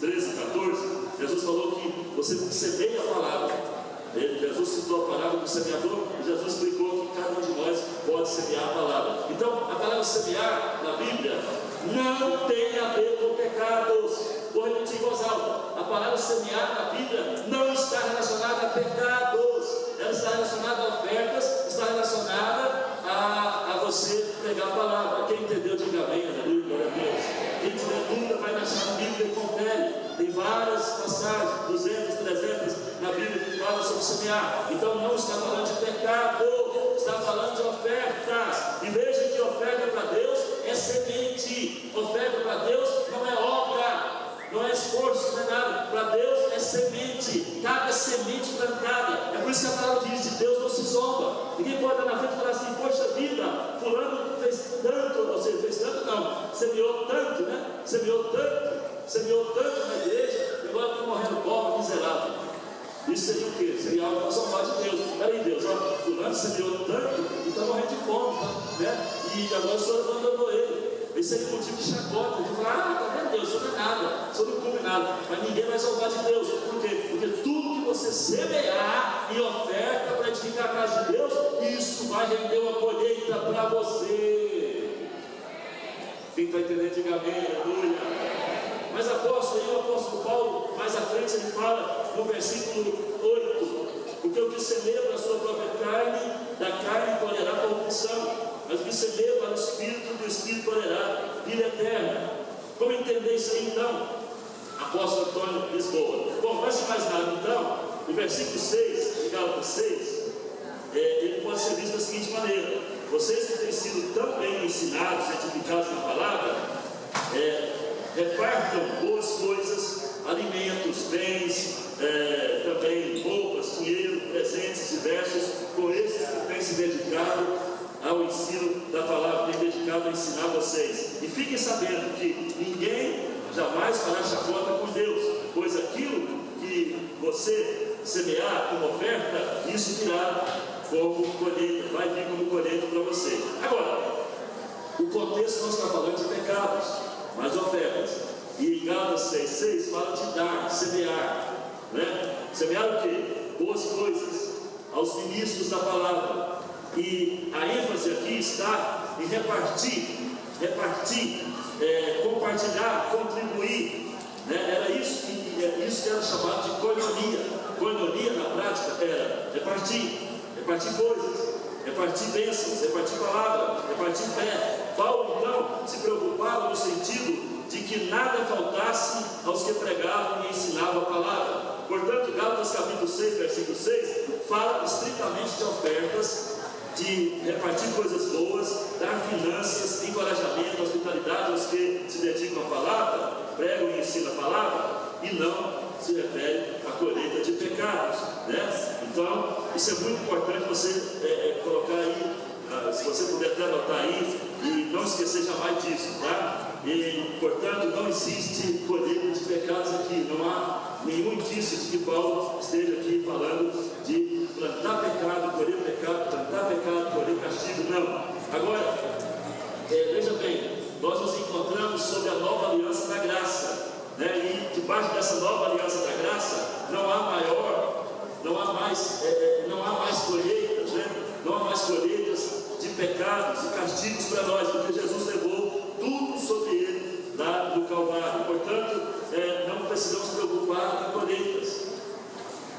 13 e 14, Jesus falou que você semeia a palavra. Jesus citou a palavra do semeador, e Jesus explicou que cada um de nós pode semear a palavra. Então, a palavra semear na Bíblia não tem a ver com pecados. Vou repetir em voz alta, a palavra semear na Bíblia não está relacionada a pecados, ela está relacionada a ofertas, está relacionada a você pregar a palavra. Quem entendeu, diga amém, aleluia, glória a Deus. Quem tiver dúvida, vai na Bíblia e confere, tem várias passagens, 200, 300 na Bíblia que falam sobre semear. Então não está falando de pecado, está falando de ofertas. E veja que oferta para Deus é semente, oferta para Deus não é obra, não é esforço, não é nada. Para Deus é semente, cada semente plantada. É por isso que a palavra diz: de Deus não se zomba. Ninguém pode dar na frente e falar assim: poxa vida, fulano fez tanto, ou seja, fez tanto não, semeou tanto, né? Semeou tanto na igreja, e agora está morrendo pobre, miserável. Isso seria o quê? Seria algo para zombar de Deus. Peraí, Deus, fulano semeou tanto e está morrendo de fome, né? E agora o Senhor abandonou ele. Esse seria o motivo de chacota, de falar: tá vendo, Deus, o Senhor não é nada, o Senhor não cumpre nada. Mas ninguém vai zombar de Deus. Por quê? Porque tudo que você semear e oferta para edificar a casa de Deus, isso vai render uma colheita para você. Quem está entendendo, diga amém, aleluia. Mas apóstolo, aí o apóstolo Paulo, mais à frente, ele fala no versículo 8: porque o que semeia para a sua própria carne, da carne colherá corrupção, mas o que semeia para o Espírito, do Espírito colherá vida eterna. Como entender isso aí então? Apóstolo Antônio Lisboa. Bom, antes de mais nada então, o versículo 6, de Gálatas 6, ele pode ser visto da seguinte maneira: vocês que têm sido tão bem ensinados, edificados na palavra, repartam boas coisas, alimentos, bens, também roupas, dinheiro, presentes diversos, com esses que têm se dedicado ao ensino da palavra, têm dedicado a ensinar vocês. E fiquem sabendo que ninguém jamais fará chacota com Deus, pois aquilo que você semear como oferta, isso virá como colheita, vai vir como colheita para você. Agora, o contexto não está falando de pecados, mas de ofertas. E em Gálatas 6,6 fala de dar, semear, né? Semear o quê? Boas coisas aos ministros da palavra. E a ênfase aqui está em repartir, compartilhar, contribuir, né? Era isso que era chamado de koinonia. Koinonia na prática era repartir coisas, repartir bênçãos, repartir palavra, repartir fé. Paulo então se preocupava no sentido de que nada faltasse aos que pregavam e ensinavam a palavra. Portanto, Gálatas capítulo 6, versículo 6 fala estritamente de ofertas, de repartir coisas boas, dar finanças, encorajamento, hospitalidade aos que se dedicam à palavra, pregam e ensinam a palavra, e não se refere à colheita de pecados, né? Então, isso é muito importante você colocar aí, se você puder até anotar aí, e não esquecer jamais disso, tá? E, portanto, não existe colheita de pecados aqui, não há nenhum indício de que Paulo esteja aqui falando de plantar pecado, colher pecado, plantar pecado, colher castigo, não. Agora, veja bem, nós nos encontramos sob a nova aliança da graça, né? E debaixo dessa nova aliança da graça, não há mais colheitas, né? Não há mais colheitas de pecados e castigos para nós, porque Jesus levou tudo sobre ele lá no Calvário. Portanto, não precisamos nos preocupar com colheitas.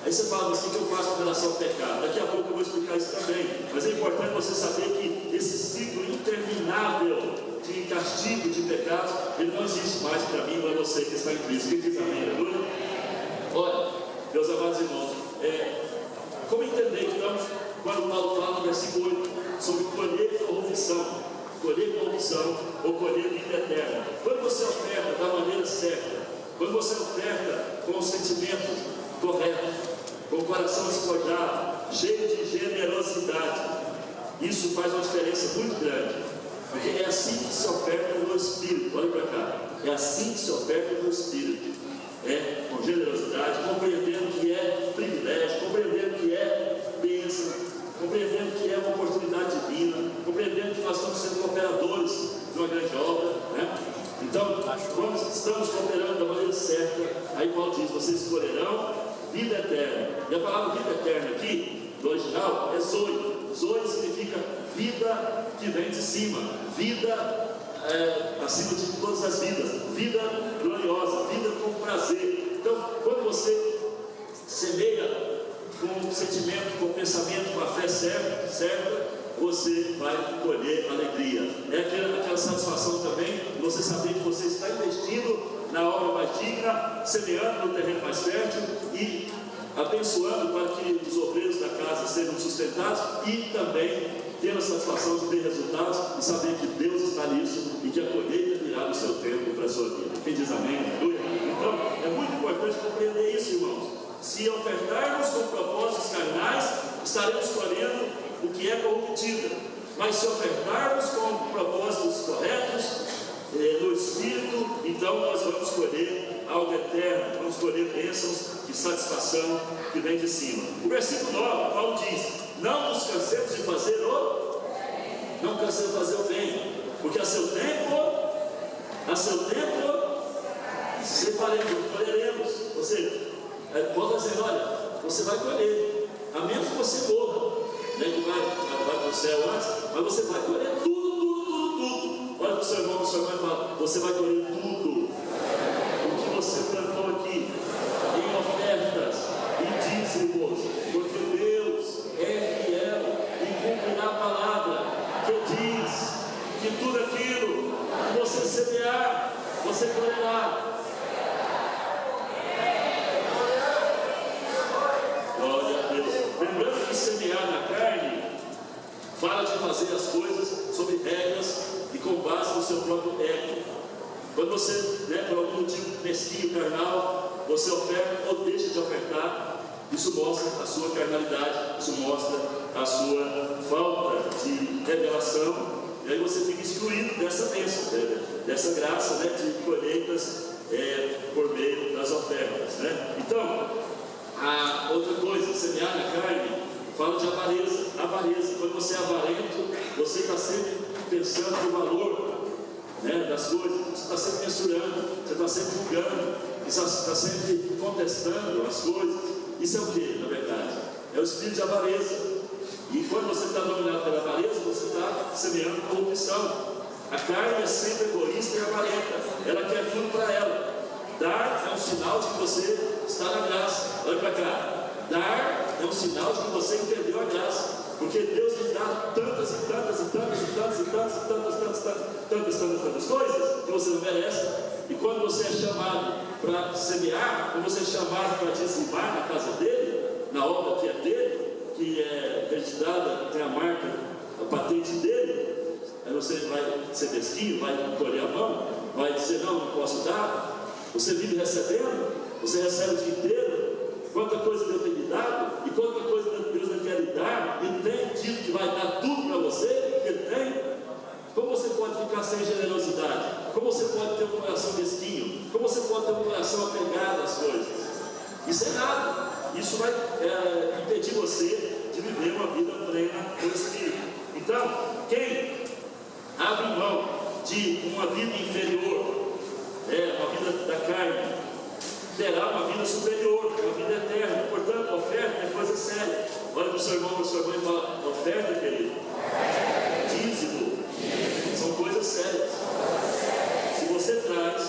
Aí você fala, mas o que eu faço com relação ao pecado? Daqui a pouco eu vou explicar isso também. Mas é importante você saber que esse ciclo interminável de castigo, de pecados, ele não existe mais para mim, para você que está em Cristo. Quem diz amém, aleluia? Olha, meus amados irmãos, como entender então, quando Paulo fala no versículo 8, sobre colher corrupção ou colher vida eterna? Quando você oferta da maneira certa, quando você oferta com o sentimento correto, com o coração despojado, cheio de generosidade, isso faz uma diferença muito grande, porque é assim que se oferta no Espírito. Olha para cá, é assim que se oferta no Espírito, com generosidade, compreendendo que é privilégio, compreendendo que é bênção, compreendendo que é uma oportunidade divina, compreendendo que nós estamos sendo cooperadores de uma grande obra, né? Então, quando estamos cooperando da maneira certa, aí Paulo diz, vocês escolherão vida eterna. E a palavra vida eterna aqui, no original, é zoe. Zoe significa vida que vem de cima, vida acima de todas as vidas, vida gloriosa, vida com prazer. Então, quando você semeia com o sentimento, com o pensamento, com a fé certa, você vai colher alegria. É aquela satisfação também de você saber que você está investindo na obra mais digna, semeando no terreno mais fértil e abençoando para que os obreiros da casa sejam sustentados e também tendo a satisfação de ter resultados e saber que Deus está nisso e que a colheita virá no seu tempo para a sua vida. Quem diz amém? Aleluia? Então, é muito importante compreender isso, irmãos. Se ofertarmos com propósitos carnais, estaremos colhendo o que é corruptível. Mas se ofertarmos com propósitos corretos, no Espírito, então nós vamos colher algo eterno, vamos colher bênçãos de satisfação que vem de cima. O versículo 9, Paulo diz, não nos cansemos de fazer o bem, porque a seu tempo, se colheremos. Ou seja, Paulo está dizendo, olha, você vai colher, a menos que você morra, né, que vai para o céu antes, mas você vai colher tudo. Olha para o seu irmão e fala, você vai colher tudo. O que você plantou aqui, em ofertas, em dízimos, porque Deus é fiel e cumprirá a palavra que diz que tudo aquilo que você semear, você colherá. Glória a Deus. Lembrando que semear na carne fala de fazer as coisas sob regras e com base no seu próprio ego. Quando você, por algum motivo mesquinho, carnal, você oferta ou deixa de ofertar, isso mostra a sua carnalidade, isso mostra a sua falta de revelação, e aí você fica excluído dessa bênção, dessa graça, de colheitas por meio das ofertas, Então, a outra coisa, semear na carne, fala de avareza. Avareza, quando você é avarento, você está sempre pensando no valor das coisas, você está sempre mensurando, você está sempre julgando, você está sempre contestando as coisas. Isso é o que, na verdade? É o espírito de avareza. E quando você está dominado pela avareza, você está semeando corrupção. A carne é sempre egoísta e avarenta, ela quer tudo para ela. Dar é um sinal de que você está na graça. Olha para cá. Dar é um sinal de que você entendeu a graça. Porque Deus lhe dá tantas coisas que você não merece. E quando você é chamado para semear, quando você é chamado para dizimar na casa dele, na obra que é dele, que é registrada, tem a marca, a patente dele, aí você vai ser mesquinho, vai encolher a mão, vai dizer: não posso dar. Você vive recebendo, você recebe o dia inteiro. Quanta coisa Deus tem lhe dado, e quanta coisa Deus não quer lhe dar, e tem dito que vai dar tudo para você, que Ele tem. Como você pode ficar sem generosidade? Como você pode ter um coração mesquinho? Como você pode ter um coração apegado às coisas? Isso é errado. Isso vai impedir você de viver uma vida plena no Espírito. Então, quem abre mão de uma vida inferior, uma vida da carne, terá uma vida superior, uma vida eterna. Portanto, oferta é coisa séria. Olha para o seu irmão, para a sua irmã e fala: oferta, querido, dízimo, são coisas sérias. Se você traz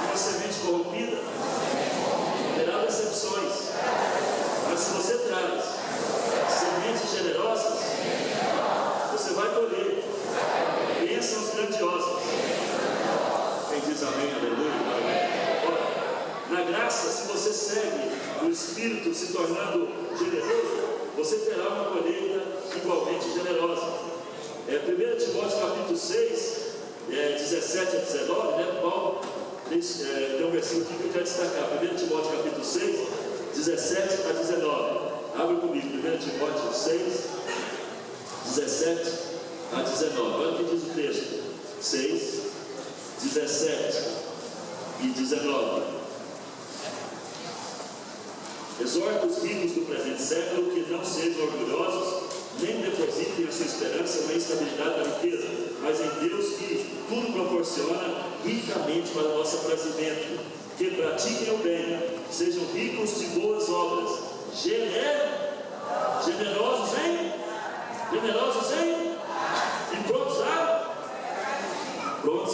uma semente corrompida, terá decepções. Mas se você traz sementes generosas, você vai colher bênçãos grandiosas. Quem diz amém, aleluia? Na graça, se você segue o Espírito se tornando generoso, você terá uma colheita igualmente generosa. 1 Timóteo capítulo 6, 17 a 19, Paulo tem um versículo aqui que eu quero destacar. 1 Timóteo capítulo 6, 17 a 19. Abre comigo, 1 Timóteo 6, 17 a 19. Olha o que diz o texto. 6, 17 e 19. Exorta os ricos do presente século que não sejam orgulhosos, nem depositem a sua esperança na instabilidade da riqueza, mas em Deus que tudo proporciona ricamente para o nosso aprazimento. Que pratiquem o bem, sejam ricos de boas obras, generosos em e prontos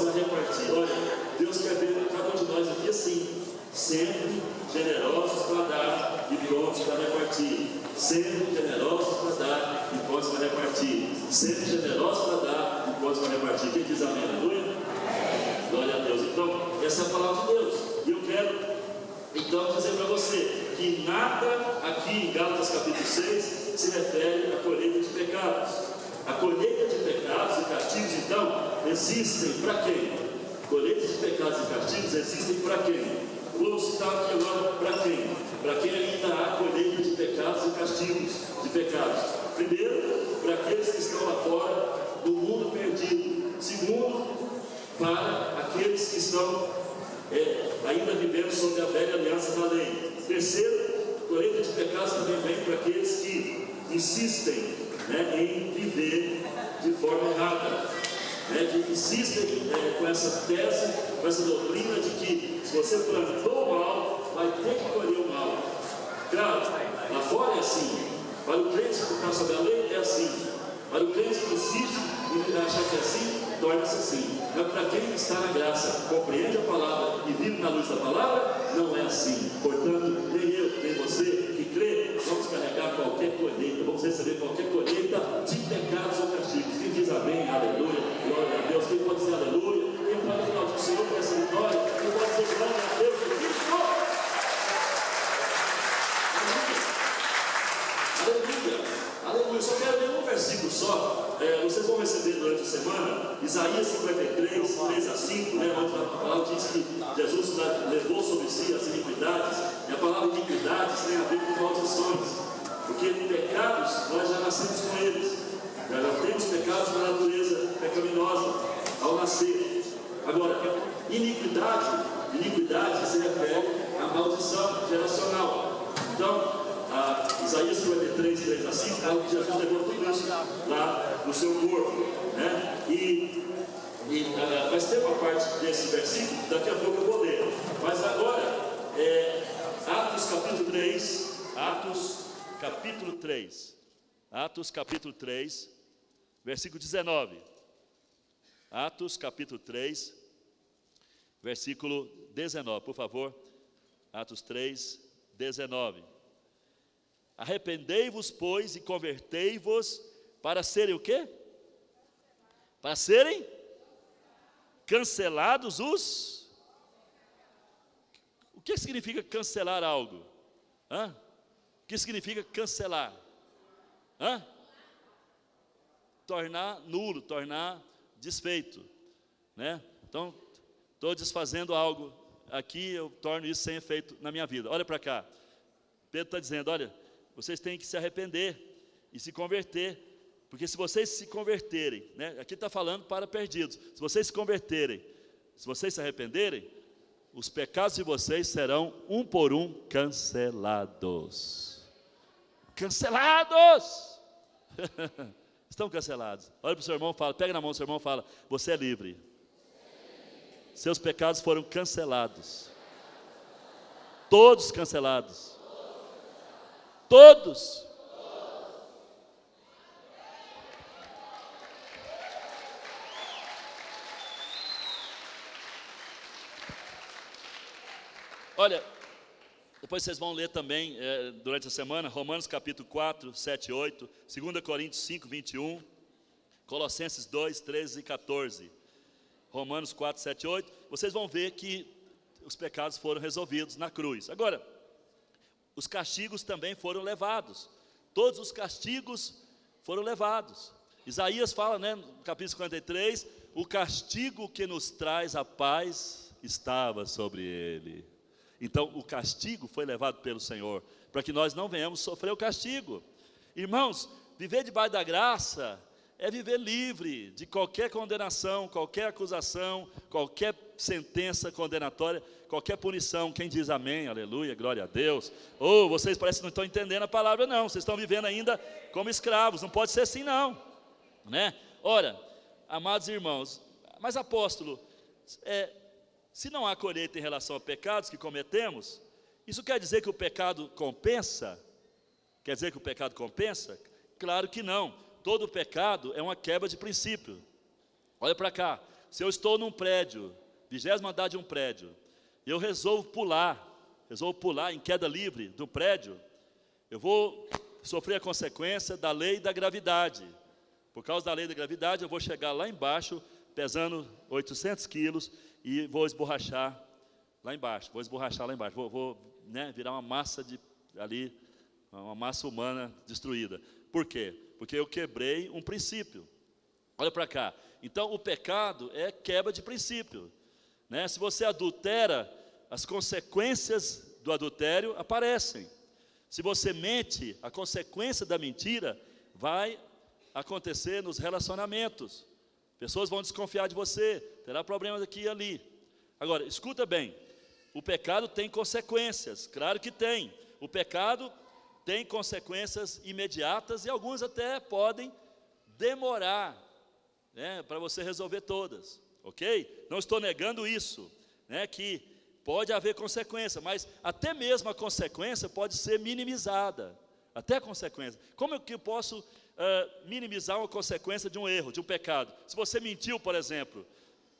a repartir. Olha, Deus quer ver cada um de nós aqui assim, sempre generosos para dar e prontos para repartir. Sempre generosos para dar e prontos para repartir. Sempre generosos para dar e prontos para repartir. Quem diz amém? Aleluia? Glória a Deus. Então, essa é a palavra de Deus. E eu quero, então, dizer para você que nada aqui em Gálatas capítulo 6 se refere à colheita de pecados. A colheita de pecados e castigos, então, existem para quem? Colheitas de pecados e castigos existem para quem? Vou citar aqui agora para quem? Para quem ainda há colheita de pecados e castigos de pecados. Primeiro, para aqueles que estão lá fora do mundo perdido. Segundo, para aqueles que estão ainda vivendo sob a velha aliança da lei. Terceiro, colheita de pecados também vem para aqueles que insistem em viver de forma errada. Que insistem com essa tese, com essa doutrina de que se você plantou o mal, vai ter que colher o mal. Claro, lá fora é assim. Para o crente que está sob a lei é assim. Para o crente que insiste em achar que é assim, torna-se assim. Mas para quem está na graça, compreende a palavra e vive na luz da palavra, não é assim. Portanto, nem eu, nem você que crê, vamos carregar qualquer colheita, vamos receber qualquer colheita de pecados ou castigos. Quem diz amém, aleluia, glória a Deus, quem pode dizer aleluia, quem pode aplaudir o Senhor por essa vitória, quem pode dizer glória a Deus por Cristo. Aleluia, aleluia. Eu só quero ler um versículo só. Vocês vão receber durante a semana Isaías 53, 3 a 5, né, onde a palavra diz que Jesus levou sobre si as iniquidades, e a palavra iniquidades tem a ver com maldições, porque pecados nós já nascemos com eles, já temos pecados na natureza pecaminosa ao nascer. Agora, iniquidade se refere à maldição geracional. Então, Isaías 53, 3 a 5, fala que Jesus levou tudo isso lá no seu corpo, né? Mas tem uma parte desse versículo, daqui a pouco eu vou ler. Mas agora, Atos capítulo 3, versículo 19. Atos capítulo 3, versículo 19, por favor. Atos 3, 19. Arrependei-vos, pois, e convertei-vos para serem o quê? Para serem cancelados os... O que significa cancelar algo? O que significa cancelar? Tornar nulo, tornar desfeito, né? Então, estou desfazendo algo aqui, eu torno isso sem efeito na minha vida. Olha para cá, Pedro está dizendo, olha, vocês têm que se arrepender e se converter, porque se vocês se converterem, né, aqui está falando para perdidos, se vocês se converterem, se vocês se arrependerem, os pecados de vocês serão um por um cancelados. Cancelados! Estão cancelados. Olha para o seu irmão, fala, pega na mão do seu irmão e fala, você é livre. Seus pecados foram cancelados. Todos cancelados. Todos. Olha, depois vocês vão ler também, durante a semana, Romanos capítulo 4, 7 e 8, 2 Coríntios 5, 21, Colossenses 2, 13 e 14, Romanos 4, 7 e 8, vocês vão ver que os pecados foram resolvidos na cruz. Agora, os castigos também foram levados, todos os castigos foram levados. Isaías fala, né, no capítulo 53, o castigo que nos traz a paz estava sobre ele. Então, o castigo foi levado pelo Senhor, para que nós não venhamos sofrer o castigo. Irmãos, viver debaixo da graça é viver livre de qualquer condenação, qualquer acusação, qualquer sentença condenatória, qualquer punição. Quem diz amém, aleluia, glória a Deus. Ou vocês parecem que não estão entendendo a palavra, não. Vocês estão vivendo ainda como escravos, não pode ser assim não, né? Ora, amados irmãos, mas apóstolo, se não há colheita em relação a pecados que cometemos, isso quer dizer que o pecado compensa? Quer dizer que o pecado compensa? Claro que não. Todo pecado é uma quebra de princípio. Olha para cá, se eu estou num prédio, 20º andar de um prédio, e eu resolvo pular em queda livre do prédio, eu vou sofrer a consequência da lei da gravidade. Por causa da lei da gravidade, eu vou chegar lá embaixo, pesando 800 quilos, e vou esborrachar lá embaixo, vou né, virar uma massa uma massa humana destruída. Por quê? Porque eu quebrei um princípio. Olha para cá, então o pecado é quebra de princípio, né? Se você adultera, as consequências do adultério aparecem. Se você mente, a consequência da mentira vai acontecer nos relacionamentos. Pessoas vão desconfiar de você, terá problemas aqui e ali. Agora, escuta bem, o pecado tem consequências, claro que tem. O pecado tem consequências imediatas e algumas até podem demorar, né, para você resolver todas, ok? Não estou negando isso, né, que pode haver consequência, mas até mesmo a consequência pode ser minimizada, até a consequência. Como é que eu posso minimizar uma consequência de um erro, de um pecado. Se você mentiu, por exemplo,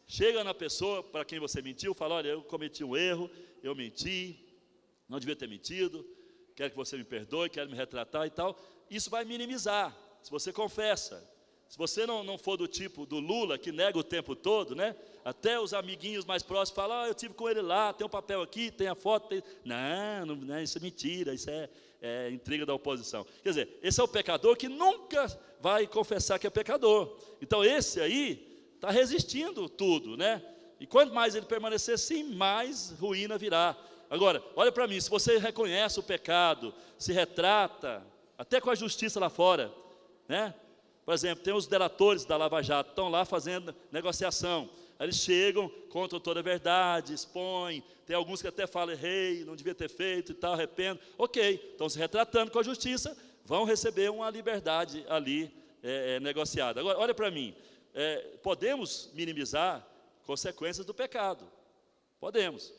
chega na pessoa para quem você mentiu, fala: olha, eu cometi um erro, eu menti, não devia ter mentido, quero que você me perdoe, quero me retratar e tal. Isso vai minimizar, se você confessa. Se você não for do tipo do Lula, que nega o tempo todo, né? Até os amiguinhos mais próximos falam: eu tive com ele lá, tem um papel aqui, tem a foto. Tem... Não, isso é mentira, isso é intriga da oposição. Quer dizer, esse é o pecador que nunca vai confessar que é pecador. Então esse aí está resistindo tudo, né? E quanto mais ele permanecer assim, mais ruína virá. Agora, olha para mim, se você reconhece o pecado, se retrata, até com a justiça lá fora, né? Por exemplo, tem os delatores da Lava Jato, estão lá fazendo negociação. Aí eles chegam, contam toda a verdade, expõem. Tem alguns que até falam: errei, não devia ter feito e tal, arrependo. Ok, estão se retratando com a justiça, vão receber uma liberdade ali negociada. Agora, olha para mim, podemos minimizar consequências do pecado. Podemos.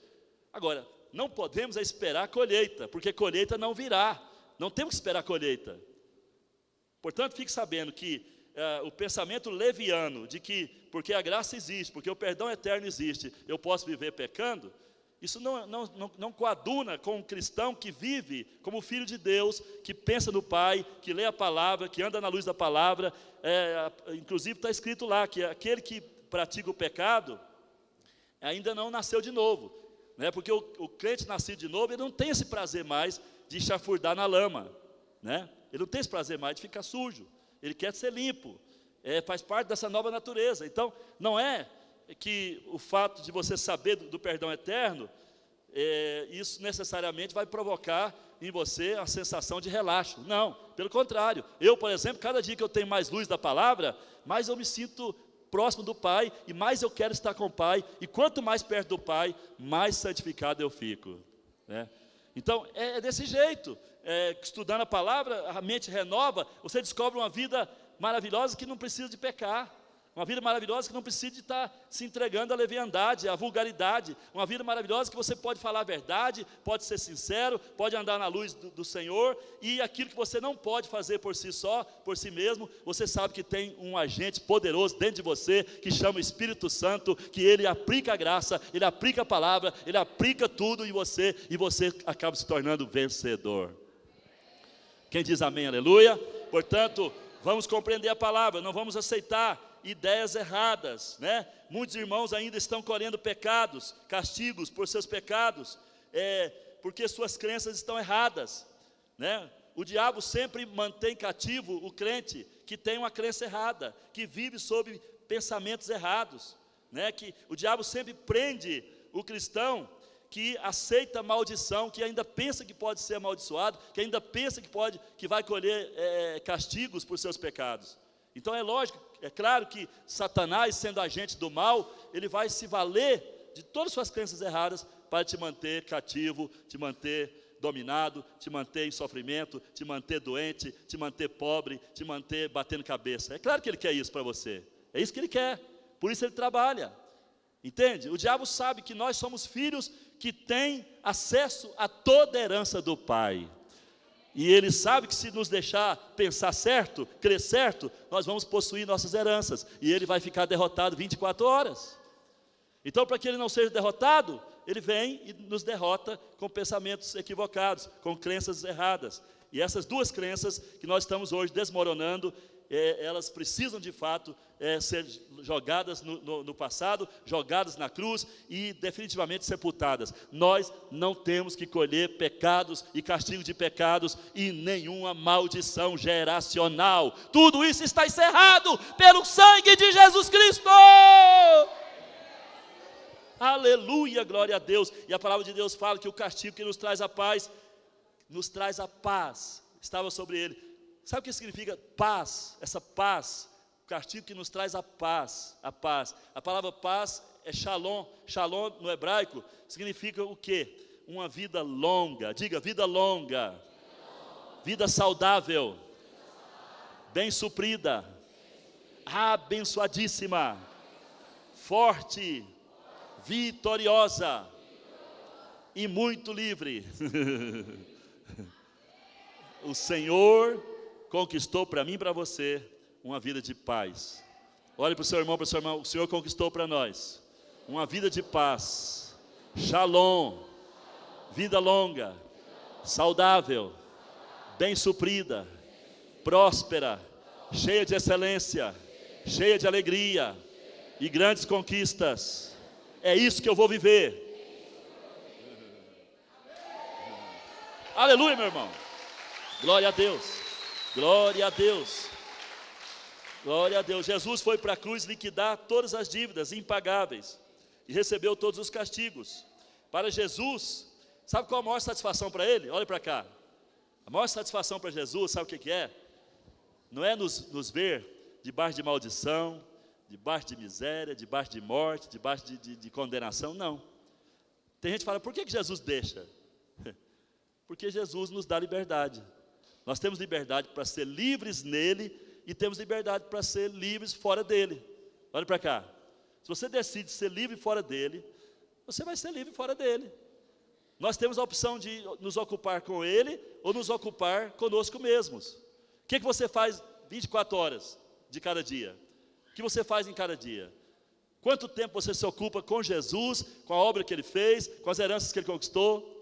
Agora, não podemos esperar a colheita, porque colheita não virá. Não temos que esperar a colheita. Portanto, fique sabendo que o pensamento leviano de que, porque a graça existe, porque o perdão eterno existe, eu posso viver pecando, isso não coaduna com um cristão que vive como filho de Deus, que pensa no Pai, que lê a palavra, que anda na luz da palavra. Inclusive está escrito lá que aquele que pratica o pecado ainda não nasceu de novo, né? Porque o crente nascido de novo, ele não tem esse prazer mais de chafurdar na lama, né? Ele não tem esse prazer mais de ficar sujo, ele quer ser limpo, faz parte dessa nova natureza. Então, não é que o fato de você saber do perdão eterno, isso necessariamente vai provocar em você a sensação de relaxo. Não, pelo contrário. Eu, por exemplo, cada dia que eu tenho mais luz da palavra, mais eu me sinto próximo do Pai, e mais eu quero estar com o Pai, e quanto mais perto do Pai, mais santificado eu fico, né? Então, é desse jeito. Estudando a palavra, a mente renova, você descobre uma vida maravilhosa que não precisa de pecar, uma vida maravilhosa que não precisa de estar se entregando à leviandade, à vulgaridade, uma vida maravilhosa que você pode falar a verdade, pode ser sincero, pode andar na luz do Senhor, e aquilo que você não pode fazer por si só, por si mesmo, você sabe que tem um agente poderoso dentro de você, que chama o Espírito Santo, que ele aplica a graça, ele aplica a palavra, ele aplica tudo em você, e você acaba se tornando vencedor. Quem diz amém, aleluia? Portanto, vamos compreender a palavra, não vamos aceitar ideias erradas, né? Muitos irmãos ainda estão colhendo pecados, castigos por seus pecados, porque suas crenças estão erradas, né? O diabo sempre mantém cativo o crente que tem uma crença errada, que vive sob pensamentos errados, né? Que o diabo sempre prende o cristão que aceita maldição, que ainda pensa que pode ser amaldiçoado, que ainda pensa que vai colher castigos por seus pecados. Então é lógico, é claro que Satanás, sendo agente do mal, ele vai se valer de todas as suas crenças erradas para te manter cativo, te manter dominado, te manter em sofrimento, te manter doente, te manter pobre, te manter batendo cabeça. É claro que ele quer isso para você, é isso que ele quer, por isso ele trabalha. Entende? O diabo sabe que nós somos filhos que têm acesso a toda a herança do Pai. E ele sabe que se nos deixar pensar certo, crer certo, nós vamos possuir nossas heranças. E ele vai ficar derrotado 24 horas. Então, para que ele não seja derrotado, ele vem e nos derrota com pensamentos equivocados, com crenças erradas. E essas duas crenças que nós estamos hoje desmoronando, elas precisam de fato ser jogadas no passado, jogadas na cruz e definitivamente sepultadas. Nós não temos que colher pecados e castigo de pecados e nenhuma maldição geracional. Tudo isso está encerrado pelo sangue de Jesus Cristo. Aleluia, glória a Deus. E a palavra de Deus fala que o castigo que nos traz a paz, estava sobre ele. Sabe o que significa paz? Essa paz, o castigo que nos traz a paz, a paz. A palavra paz é shalom. Shalom no hebraico significa o quê? Uma vida longa. Diga, vida longa. Vida saudável. Bem suprida. Abençoadíssima. Forte. Vitoriosa. E muito livre. O Senhor conquistou para mim e para você uma vida de paz. Olhe para o seu irmão, para a sua irmã, o Senhor conquistou para nós uma vida de paz, shalom, vida longa, saudável, bem suprida, próspera, cheia de excelência, cheia de alegria e grandes conquistas. É isso que eu vou viver. Aleluia, meu irmão. Glória a Deus. Glória a Deus. Glória a Deus. Jesus foi para a cruz liquidar todas as dívidas impagáveis e recebeu todos os castigos. Para Jesus, sabe qual a maior satisfação para ele? Olha para cá. A maior satisfação para Jesus, sabe o que é? Não é nos ver debaixo de maldição, debaixo de miséria, debaixo de morte, debaixo de condenação, não. Tem gente que fala, por que Jesus deixa? Porque Jesus nos dá liberdade. Nós temos liberdade para ser livres nele e temos liberdade para ser livres fora dele. Olha para cá. Se você decide ser livre fora dele, você vai ser livre fora dele. Nós temos a opção de nos ocupar com ele ou nos ocupar conosco mesmos. O que você faz 24 horas de cada dia? O que você faz em cada dia? Quanto tempo você se ocupa com Jesus, com a obra que ele fez, com as heranças que ele conquistou?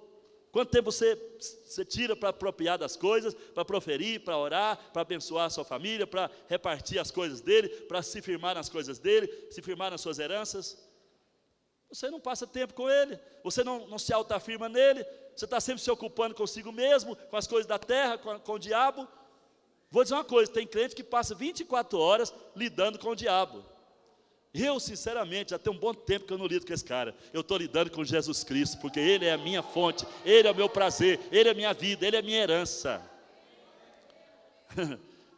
Quanto tempo você tira para apropriar das coisas, para proferir, para orar, para abençoar a sua família, para repartir as coisas dele, para se firmar nas coisas dele, se firmar nas suas heranças? Você não passa tempo com ele, você não se autoafirma nele, você está sempre se ocupando consigo mesmo, com as coisas da terra, com o diabo. Vou dizer uma coisa, tem crente que passa 24 horas lidando com o diabo. Eu, sinceramente, já tem um bom tempo que eu não lido com esse cara. Eu estou lidando com Jesus Cristo, porque Ele é a minha fonte, Ele é o meu prazer, Ele é a minha vida, Ele é a minha herança.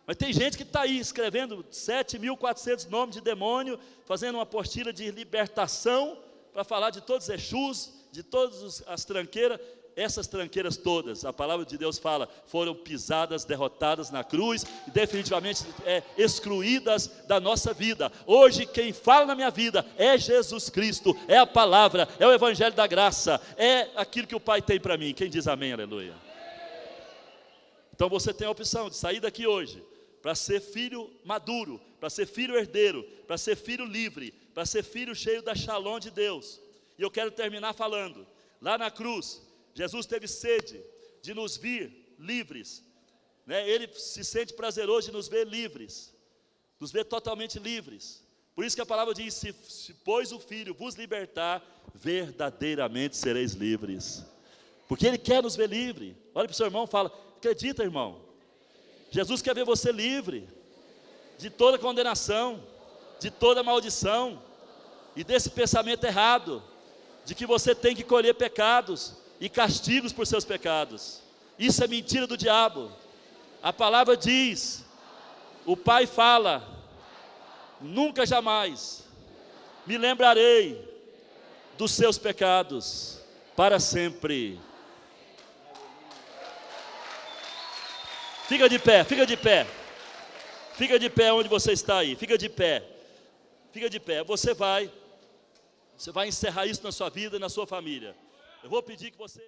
Mas tem gente que está aí escrevendo 7.400 nomes de demônio, fazendo uma apostila de libertação, para falar de todos os Exus, de todas as tranqueiras. Essas tranqueiras todas, a palavra de Deus fala, foram pisadas, derrotadas na cruz, e definitivamente excluídas da nossa vida. Hoje quem fala na minha vida é Jesus Cristo, é a palavra, é o evangelho da graça, é aquilo que o Pai tem para mim. Quem diz amém, aleluia? Então você tem a opção de sair daqui hoje, para ser filho maduro, para ser filho herdeiro, para ser filho livre, para ser filho cheio da shalom de Deus. E eu quero terminar falando, lá na cruz, Jesus teve sede de nos vir livres, né? Ele se sente prazeroso de nos ver livres, nos ver totalmente livres. Por isso que a palavra diz, se pois o Filho vos libertar, verdadeiramente sereis livres. Porque Ele quer nos ver livre. Olha para o seu irmão e fala, acredita, irmão, Jesus quer ver você livre de toda condenação, de toda maldição e desse pensamento errado de que você tem que colher pecados e castigos por seus pecados. Isso é mentira do diabo. A palavra diz, o Pai fala, nunca jamais me lembrarei dos seus pecados para sempre. Fica de pé, fica de pé. Fica de pé onde você está aí, fica de pé. Fica de pé, você vai encerrar isso na sua vida e na sua família. Eu vou pedir que você...